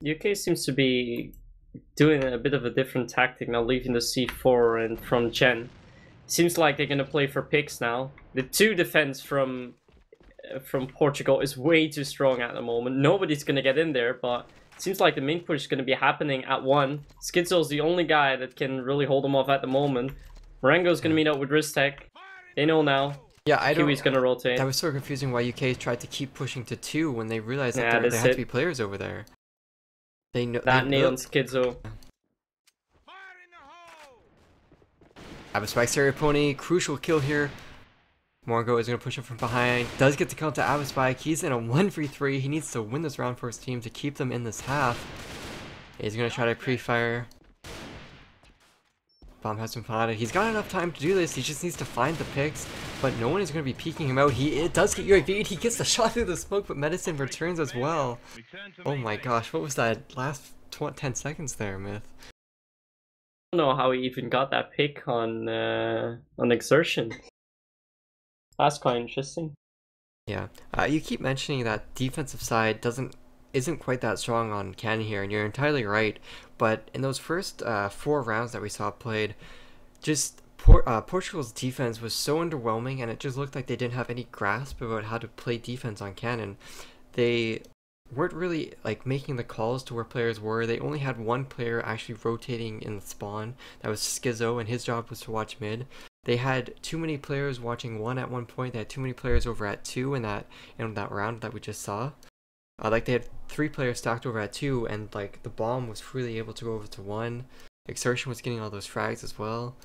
UK seems to be doing a bit of a different tactic now, leaving the C4 and from Gen. Seems like they're gonna play for picks now. The 2 defense from Portugal is way too strong at the moment. Nobody's gonna get in there, but it seems like the main push is gonna be happening at 1. Schizo's the only guy that can really hold them off at the moment. Marengo's gonna meet up with Ristek. They know now. Yeah, I don't. Kiwi's gonna rotate. That was so confusing why UK tried to keep pushing to 2 when they realized that there had to be players over there. They know that nailed Schizo. Abaspike, Pony, crucial kill here. Morgo is going to push him from behind. Does get to count to Abaspike. He's in a 1v3. He needs to win this round for his team to keep them in this half. He's going to try to pre-fire. Bomb has been planted. He's got enough time to do this. He just needs to find the picks, but no one is going to be peeking him out. It does get UAV'd. He gets the shot through the smoke, but Medicine returns as well. Oh my gosh, what was that last 10 seconds there, Myth? I don't know how he even got that pick on Exertion. That's quite interesting. Yeah, you keep mentioning that defensive side isn't quite that strong on Canon here, and you're entirely right. But in those first 4 rounds that we saw played, just Portugal's defense was so underwhelming, and it just looked like they didn't have any grasp about how to play defense on Canon. They weren't really like making the calls to where players were. They only had one player actually rotating in the spawn. That was Schizo, and his job was to watch mid. They had too many players watching 1 at one point. They had too many players over at 2 in that round that we just saw. Like they had 3 players stacked over at 2, and like the bomb was freely able to go over to 1. Exertion was getting all those frags as well.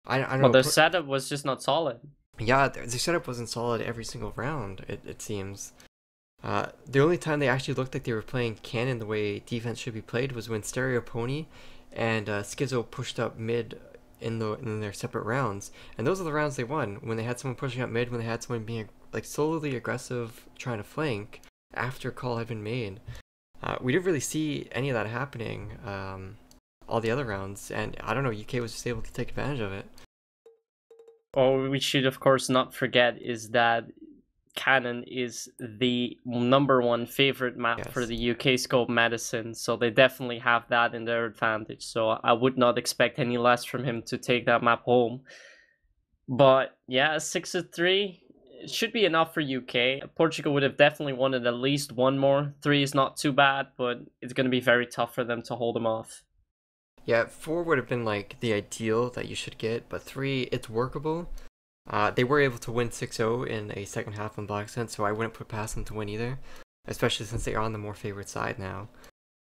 I don't know. Well, their setup was just not solid. Yeah, their setup wasn't solid every single round, it seems. The only time they actually looked like they were playing Canon the way defense should be played was when Pony and Schizo pushed up mid in their separate rounds, and those are the rounds they won, when they had someone pushing up mid, when they had someone being like solely aggressive trying to flank after call had been made. We didn't really see any of that happening all the other rounds, and I don't know, UK was just able to take advantage of it. What we should of course not forget is that Canon is the #1 favorite map for the UK scope Medicine, so they definitely have that in their advantage. So I would not expect any less from him to take that map home. But yeah, 6-3 should be enough for UK. Portugal would have definitely wanted at least 1 more. 3 is not too bad, but it's going to be very tough for them to hold them off. Yeah, 4 would have been like the ideal that you should get, but 3, it's workable. They were able to win 6-0 in a second half on Blackcent, so I wouldn't put past them to win either, especially since they are on the more favored side now.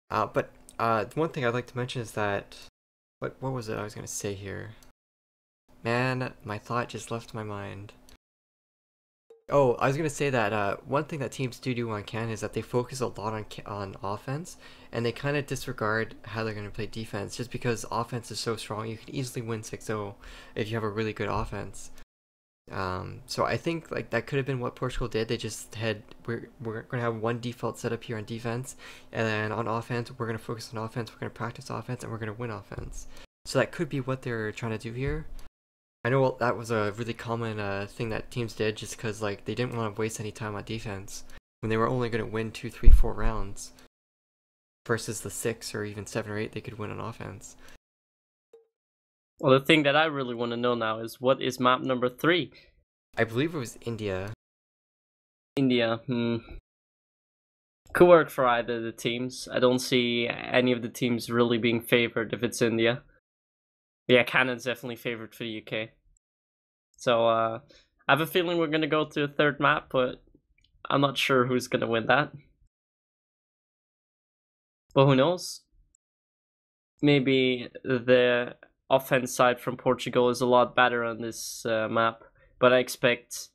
But one thing I'd like to mention is that, what was it I was going to say here? Man, my thought just left my mind. Oh, I was going to say that one thing that teams do on Canon is that they focus a lot on offense, and they kind of disregard how they're going to play defense, just because offense is so strong. You can easily win 6-0 if you have a really good offense. So I think like that could have been what Portugal did. They just had, we're going to have one default setup here on defense, and then on offense we're going to focus on offense, we're going to practice offense, and we're going to win offense. So that could be what they're trying to do here. I know that was a really common thing that teams did, just because like they didn't want to waste any time on defense when they were only going to win 2, 3, 4 rounds versus the 6 or even 7 or 8 they could win on offense. Well, the thing that I really want to know now is, what is map number 3? I believe it was India. India, Could work for either of the teams. I don't see any of the teams really being favored if it's India. Yeah, Canon's definitely favored for the UK. So I have a feeling we're going to go to a 3rd map, but I'm not sure who's going to win that. But who knows? Maybe the offense side from Portugal is a lot better on this map, but I expect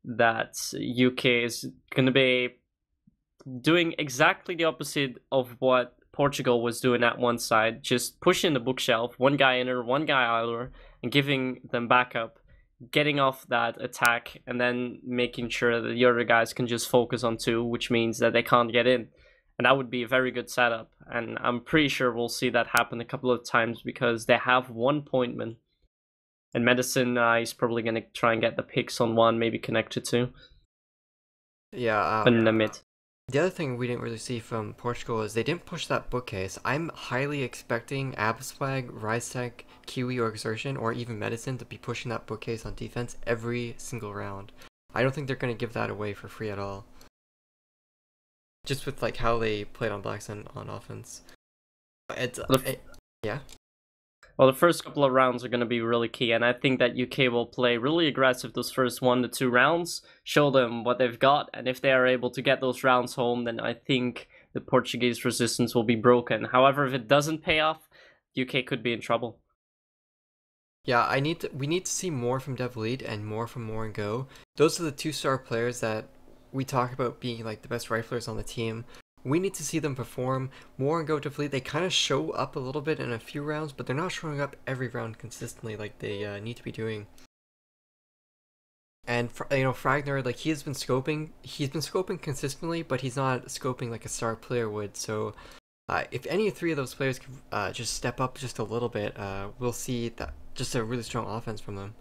that UK is going to be doing exactly the opposite of what Portugal was doing at one side, just pushing the bookshelf, one guy inner, one guy outer, and giving them backup, getting off that attack, and then making sure that the other guys can just focus on two, which means that they can't get in. And that would be a very good setup, and I'm pretty sure we'll see that happen a couple of times because they have one pointman. And Medicine is probably going to try and get the picks on one, maybe connect to two. Yeah, in the mid. The other thing we didn't really see from Portugal is they didn't push that bookcase. I'm highly expecting Abswag, Rysec, Kiwi, or Exertion, or even Medicine to be pushing that bookcase on defense every single round. I don't think they're going to give that away for free at all. Just with like how they played on Blackcent on offense. Yeah. Well, the first couple of rounds are going to be really key, and I think that UK will play really aggressive those first 1 to 2 rounds, show them what they've got, and if they are able to get those rounds home, then I think the Portuguese resistance will be broken. However, if it doesn't pay off, UK could be in trouble. Yeah, we need to see more from Devlead and more from More and Go. Those are the 2-star players that we talk about being like the best riflers on the team. We need to see them perform. More and Go to Fleet, they kind of show up a little bit in a few rounds, but they're not showing up every round consistently like they need to be doing. And you know, Fragner, like he's been scoping consistently, but he's not scoping like a star player would. So if any 3 of those players could just step up just a little bit, we'll see that just a really strong offense from them.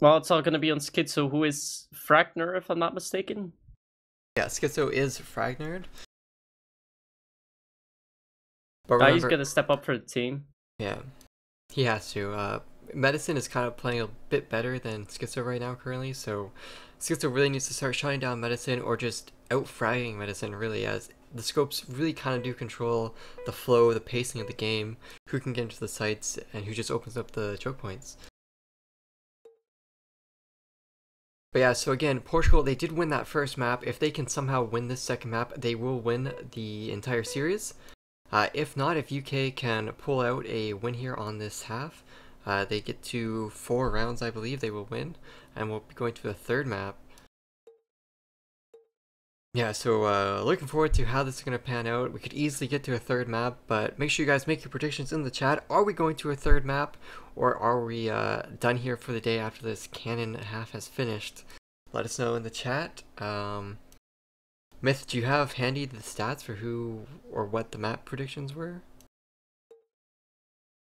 Well, it's all going to be on Schizo, who is Fragner, if I'm not mistaken. Yeah, Schizo is Fragner. But remember, he's going to step up for the team. Yeah, he has to. Medicine is kind of playing a bit better than Schizo right now currently, so Schizo really needs to start shutting down Medicine or just out-fragging Medicine, really, as the scopes really kind of do control the flow, the pacing of the game, who can get into the sites, and who just opens up the choke points. But yeah, so again, Portugal, they did win that first map. If they can somehow win this second map, they will win the entire series. If not, if UK can pull out a win here on this half, they get to 4 rounds, I believe, they will win. And we'll be going to the third map. Yeah, so looking forward to how this is going to pan out. We could easily get to a third map, but make sure you guys make your predictions in the chat. Are we going to a third map, or are we done here for the day after this Canon half has finished? Let us know in the chat. Myth, do you have handy the stats for who or what the map predictions were?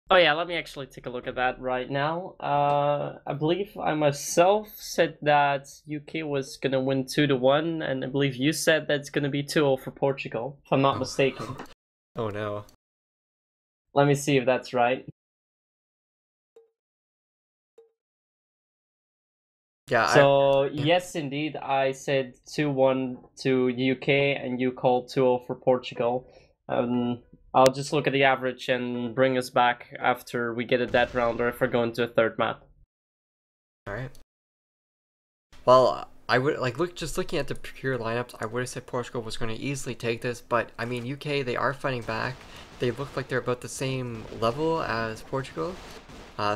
Oh yeah, let me actually take a look at that right now. I believe I myself said that UK was gonna win 2-1, and I believe you said that's gonna be 2-0 for Portugal, if I'm not mistaken. Oh no. Let me see if that's right. Yeah. So yes, indeed, I said 2-1 to UK, and you called 2-0 for Portugal. I'll just look at the average and bring us back after we get a dead round, or if we're going to a third map. Alright. Well, I would just looking at the pure lineups, I would have said Portugal was going to easily take this, but I mean UK, they are fighting back. They look like they're about the same level as Portugal.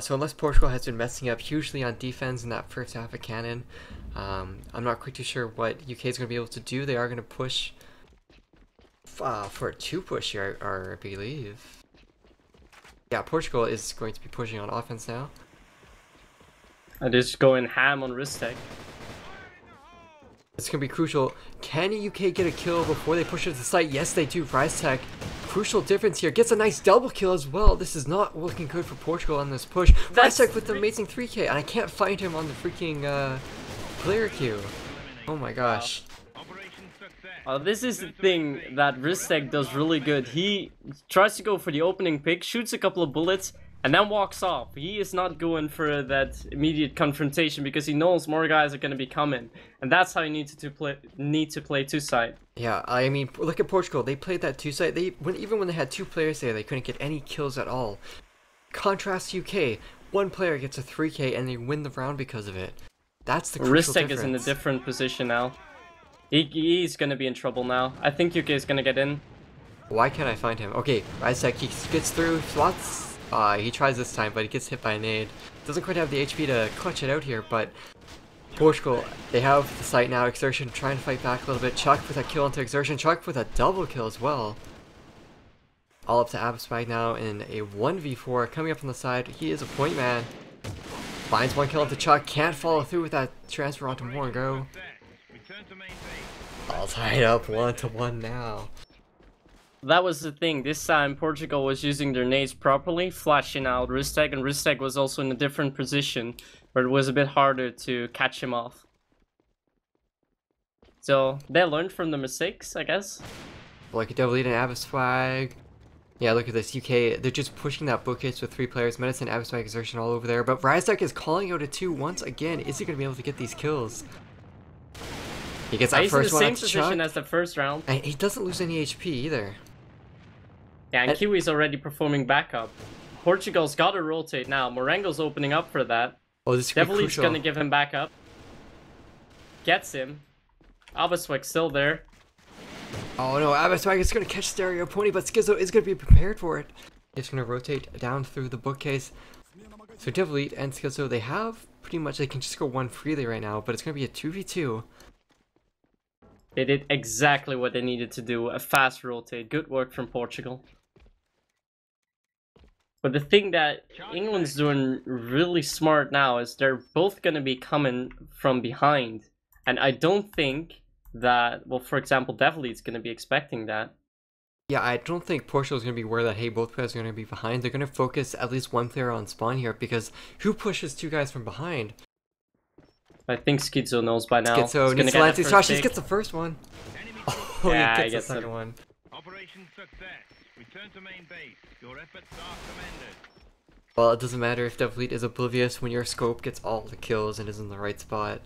So unless Portugal has been messing up hugely on defense in that first half of Canon, I'm not quite too sure what UK is going to be able to do. They are going to push for a 2 push here, I believe. Yeah, Portugal is going to be pushing on offense now. And just going ham on Ristek. It's going to be crucial. Can UK get a kill before they push it to the site? Yes, they do. Rysec, crucial difference here. Gets a nice double kill as well. This is not looking good for Portugal on this push. Rysec with the amazing 3k, and I can't find him on the freaking player queue. Oh my gosh. This is the thing that Ristek does really good. He tries to go for the opening pick, shoots a couple of bullets, and then walks off. He is not going for that immediate confrontation because he knows more guys are going to be coming, and that's how you need to play 2-side. Yeah, I mean, look at Portugal. They played that 2-side. Even when they had 2 players there, they couldn't get any kills at all. Contrast UK, 1 player gets a 3k and they win the round because of it. That's the crucial difference. Ristek is in a different position now. He's going to be in trouble now. I think UK is going to get in. Why can't I find him? Okay, Ryzek, he gets through, slots. He tries this time, but he gets hit by a nade. Doesn't quite have the HP to clutch it out here, but Portugal, they have the site now. Exertion trying to fight back a little bit. Chuck with a kill into Exertion. Chuck with a double kill as well. All up to Abspag now in a 1v4. Coming up on the side, he is a point man. Finds one kill into Chuck. Can't follow through with that transfer onto Moringo. All tied up 1-1 now. That was the thing. This time Portugal was using their nades properly, flashing out Ristek, and Ristek was also in a different position where it was a bit harder to catch him off. So they learned from the mistakes, I guess. Like a double lead and Abspag. Yeah, look at this. UK, they're just pushing that bookcase with 3 players. Medicine, Abspag, Exertion all over there. But Ryzek is calling out a 2 once again. Is he going to be able to get these kills? He gets that first one. He's in the same position as the first round. And he doesn't lose any HP either. Yeah, and Kiwi's already performing backup. Portugal's got to rotate now. Morango's opening up for that. Oh, this is Devilee's going to give him backup. Gets him. Abaswek still there. Oh no, Abaswag is going to catch Stereo Pony, but Schizo is going to be prepared for it. He's going to rotate down through the bookcase. So Devilee and Schizo, they have pretty much, they can just go one freely right now, but it's going to be a 2v2. They did exactly what they needed to do. A fast rotate. Good work from Portugal. But the thing that England's doing really smart now is they're both going to be coming from behind. And I don't think that, well, for example, Devilee's going to be expecting that. Yeah, I don't think Portugal's going to be aware that, hey, both players are going to be behind. They're going to focus at least one player on spawn here, because who pushes 2 guys from behind? I think Schizo knows by now. Schizo needs to land his rush. He gets the first one. Oh, yeah, he gets the second one. Operation success. Return to main base. Your efforts are commended. Well, it doesn't matter if Devilee is oblivious when your scope gets all the kills and is in the right spot.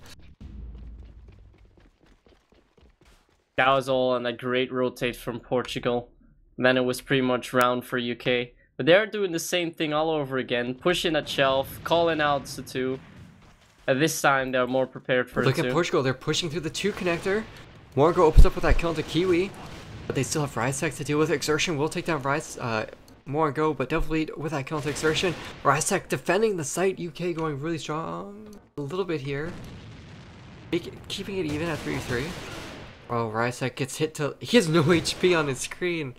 That was all on a great rotate from Portugal. Then it was pretty much round for UK. But they're doing the same thing all over again. Pushing at shelf, calling out the 2. At this time, they're more prepared for Look it at Portugal, they're pushing through the 2 connector. Moringo opens up with that kill into Kiwi. But they still have Ryzek to deal with. Exertion will take down Moringo, but Devilee with that kill into Exertion. Ryzek defending the site. UK going really strong a little bit here. Keeping it even at 3-3. Oh, Ryzek gets hit till he has no HP on his screen.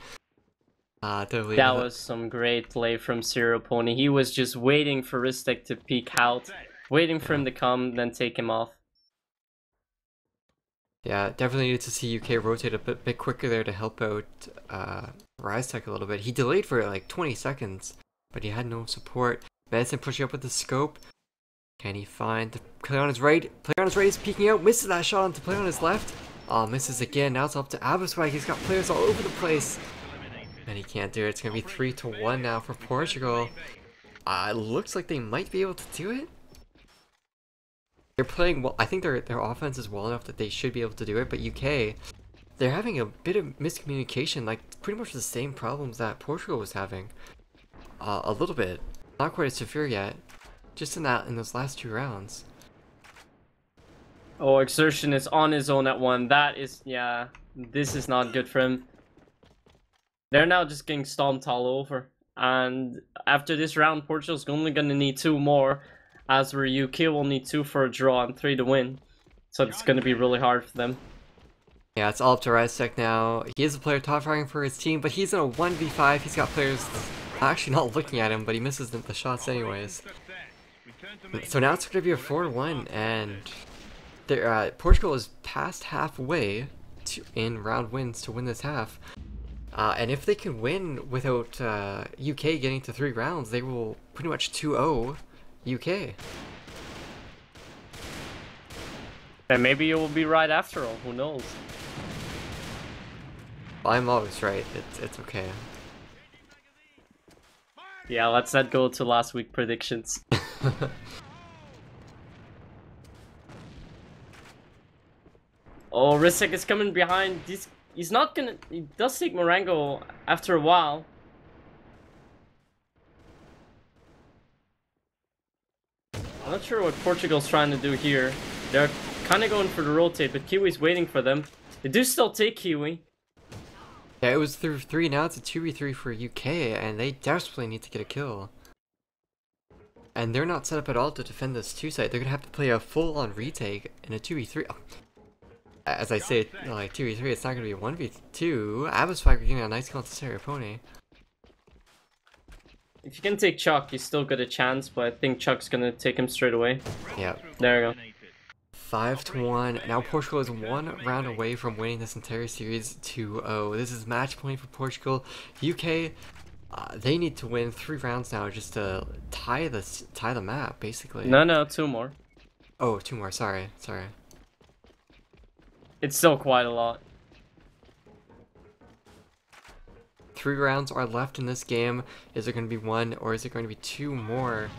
Devilee. That was some great play from Zero Pony. He was just waiting for Ristek to peek out, waiting for him to come, then take him off. Yeah, definitely needed to see UK rotate a bit quicker there to help out Ryzek a little bit. He delayed for like 20 seconds, but he had no support. Medicine pushing up with the scope. Can he find the player on his right? Player on his right is peeking out, misses that shot onto player on his left. Oh, misses again. Now it's up to Abaswag. He's got players all over the place. And he can't do it. It's going to be 3-1 now for Portugal. It looks like they might be able to do it. They're playing well. I think their offense is well enough that they should be able to do it. But UK, they're having a bit of miscommunication. Like, pretty much the same problems that Portugal was having. A little bit. Not quite as severe yet. Just in those last 2 rounds. Oh, Exertion is on his own at 1. That is, yeah, this is not good for him. They're now just getting stomped all over. And after this round, Portugal's only going to need 2 more. As where UK will need 2 for a draw and 3 to win. So it's going to be really hard for them. Yeah, it's all up to Ryzek now. He is a player top fragging for his team, but he's in a 1v5. He's got players actually not looking at him, but he misses the shots anyways. So now it's going to be a 4-1, and Portugal is past halfway in round wins to win this half. And if they can win without UK getting to 3 rounds, they will pretty much 2-0 UK. And maybe it will be right after all, who knows? I'm always right, it's okay. Yeah, let's not go to last week predictions. Oh, Risek is coming behind. He's not gonna... He does take Morango after a while. I'm not sure what Portugal's trying to do here. They're kind of going for the rotate, but Kiwi's waiting for them. They do still take Kiwi. Yeah, it was through 3, now it's a 2v3 for UK, and they desperately need to get a kill. And they're not set up at all to defend this 2 site. They're gonna have to play a full-on retake in a 2v3. Oh. As I say, like 2v3, it's not gonna be a 1v2. Abaswag getting a nice kill on Stereo Pony. If you can take Chuck, you still got a chance, but I think Chuck's gonna take him straight away. Yeah. There we go. 5-1. Now Portugal is 1 round away from winning this entire series 2-0. This is match point for Portugal. UK, they need to win 3 rounds now just to tie the map, basically. No, 2 more. Oh, 2 more. Sorry. It's still quite a lot. 3 rounds are left in this game. Is it going to be 1 or is it going to be 2 more?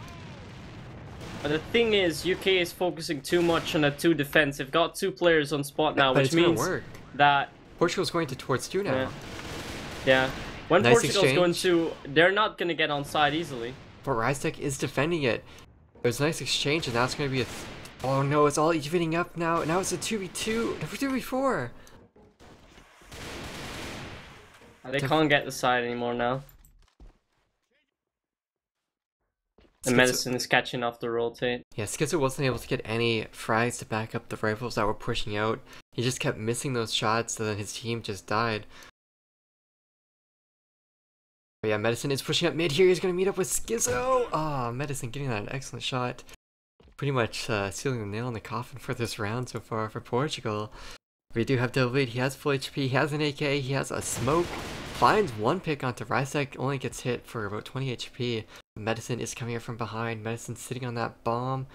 But the thing is, UK is focusing too much on a 2 defense. They've got 2 players on spot now, which means that Portugal's going to towards 2 now. Yeah. When nice Portugal's exchange. going to, they're not going to get on side easily. But Rystek is defending it. It was a nice exchange, and now it's going to be a... Oh no, it's all evening up now. Now it's a 2v2, 2v4. They can't get the side anymore now. The Medicine is catching off the rotate. Yeah, Schizo wasn't able to get any frags to back up the rifles that were pushing out. He just kept missing those shots, so then his team just died. But yeah, Medicine is pushing up mid here. He's going to meet up with Schizo. Ah, Medicine getting that excellent shot. Pretty much sealing the nail in the coffin for this round so far for Portugal. We do have David. He has full HP. He has an AK. He has a smoke. Finds 1 pick onto Rysek. Only gets hit for about 20 HP. Medicine is coming up from behind. Medicine sitting on that bomb.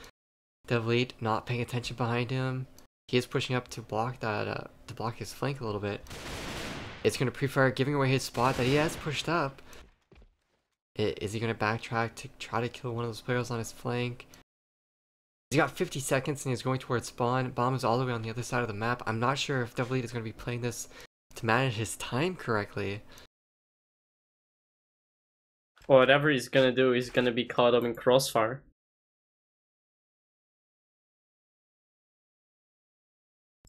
David not paying attention behind him. He is pushing up to block that, to block his flank a little bit. It's going to pre-fire, giving away his spot that he has pushed up. Is he going to backtrack to try to kill one of those players on his flank? He's got 50 seconds and he's going towards spawn. Bomb is all the way on the other side of the map. I'm not sure if David is going to be playing this to manage his time correctly. Well, whatever he's gonna do, he's gonna be caught up in crossfire.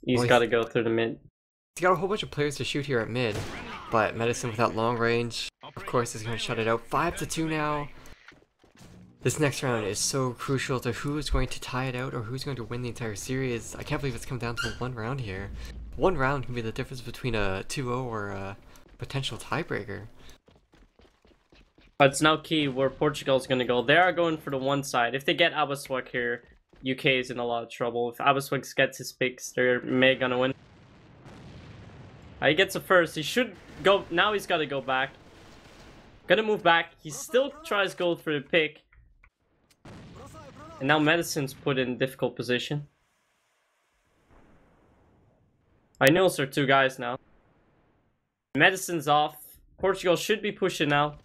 He's gotta go through the mid. He's got a whole bunch of players to shoot here at mid, but Medicine without long range, of course, is going to shut it out. 5-2 now. This next round is so crucial to who's going to tie it out or who's going to win the entire series. I can't believe it's come down to 1 round here. 1 round can be the difference between a 2-0 or a potential tiebreaker. It's now key where Portugal's going to go. They are going for the 1 side. If they get Abaswag here, UK is in a lot of trouble. If Abaswag gets his picks, they're may gonna win. He gets a first. He should go. Now he's got to go back. Gonna move back. He still tries gold for the pick. And now Medicine's put in difficult position. I know there are 2 guys now. Medicine's off. Portugal should be pushing now.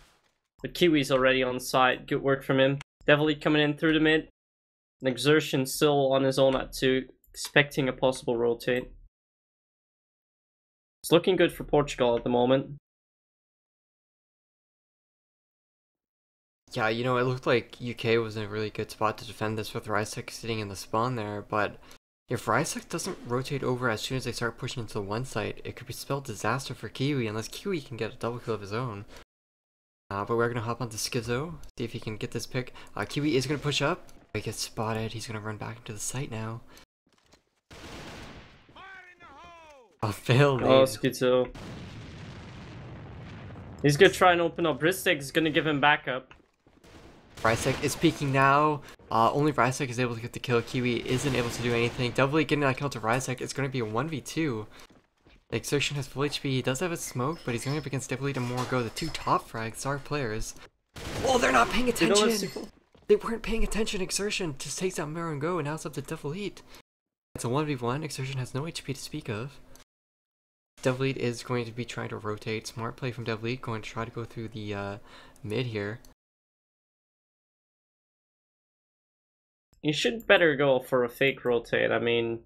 But Kiwi's already on side. Good work from him. Devilly coming in through the mid. And Exertion still on his own at 2. Expecting a possible rotate. It's looking good for Portugal at the moment. Yeah, you know, it looked like UK was in a really good spot to defend this with Rysek sitting in the spawn there, but if Rysek doesn't rotate over as soon as they start pushing into the 1 site, it could be spelled disaster for Kiwi unless Kiwi can get a double kill of his own. But we're going to hop onto Schizo, see if he can get this pick. Kiwi is going to push up. He gets spotted. He's going to run back into the site now. A fail nade. Oh, Schizo. He's going to try and open up. Ristek is going to give him backup. Rysek is peeking now. Only Rysek is able to get the kill. Kiwi isn't able to do anything. Doubly getting that kill to Rysek. It's going to be a 1v2. The Exertion has full HP. He does have a smoke, but he's going up against Doubly to more go. The 2 top frags are players. Oh, they're not paying attention. They weren't paying attention. Exertion just takes out Mirror and Go, and now it's up to Devilite. It's a 1v1. Exertion has no HP to speak of. Devilite is going to be trying to rotate. Smart play from Devilite. Going to try to go through the mid here. You should better go for a fake rotate. I mean,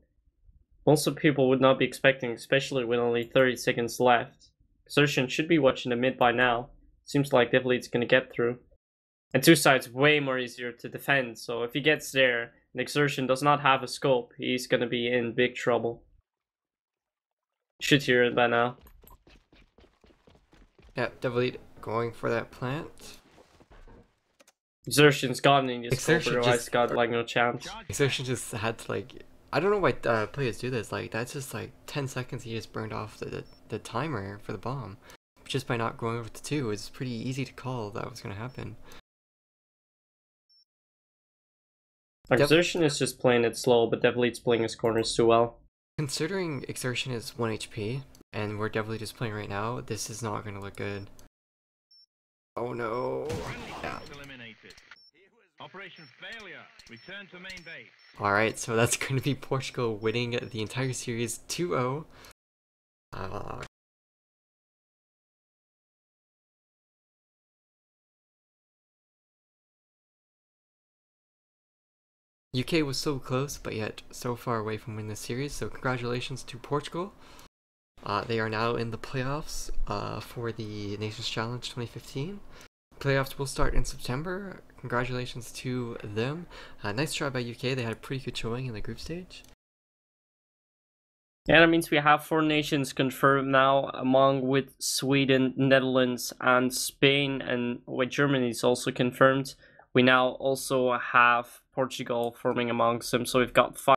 most of people would not be expecting, especially with only 30 seconds left. Exertion should be watching the mid by now. Seems like Devilite's going to get through. And 2 sides way more easier to defend, so if he gets there and Exertion does not have a scope, he's going to be in big trouble. Should hear it by now. Yeah, definitely going for that plant. Exertion's gotten in this scope, Exertion otherwise just got like no chance. Exertion just had to like, I don't know why players do this. Like that's just like 10 seconds he just burned off the timer for the bomb, just by not going over to 2. It's pretty easy to call that was gonna happen. Exertion is just playing it slow, but definitely it's playing his corners too well. Considering Exertion is 1 HP, and we're definitely just playing right now, this is not gonna look good. Oh no. Yeah. Operation failure. Return to main base. Alright, so that's going to be Portugal winning the entire series 2-0. UK was so close, but yet so far away from winning the series, so congratulations to Portugal. They are now in the playoffs for the Nations Challenge 2015. Playoffs will start in September. Congratulations to them. Nice try by UK. They had a pretty good showing in the group stage. Yeah, that means we have 4 nations confirmed now, among with Sweden, Netherlands, and Spain, and with Germany is also confirmed. We now also have Portugal forming amongst them, so we've got 5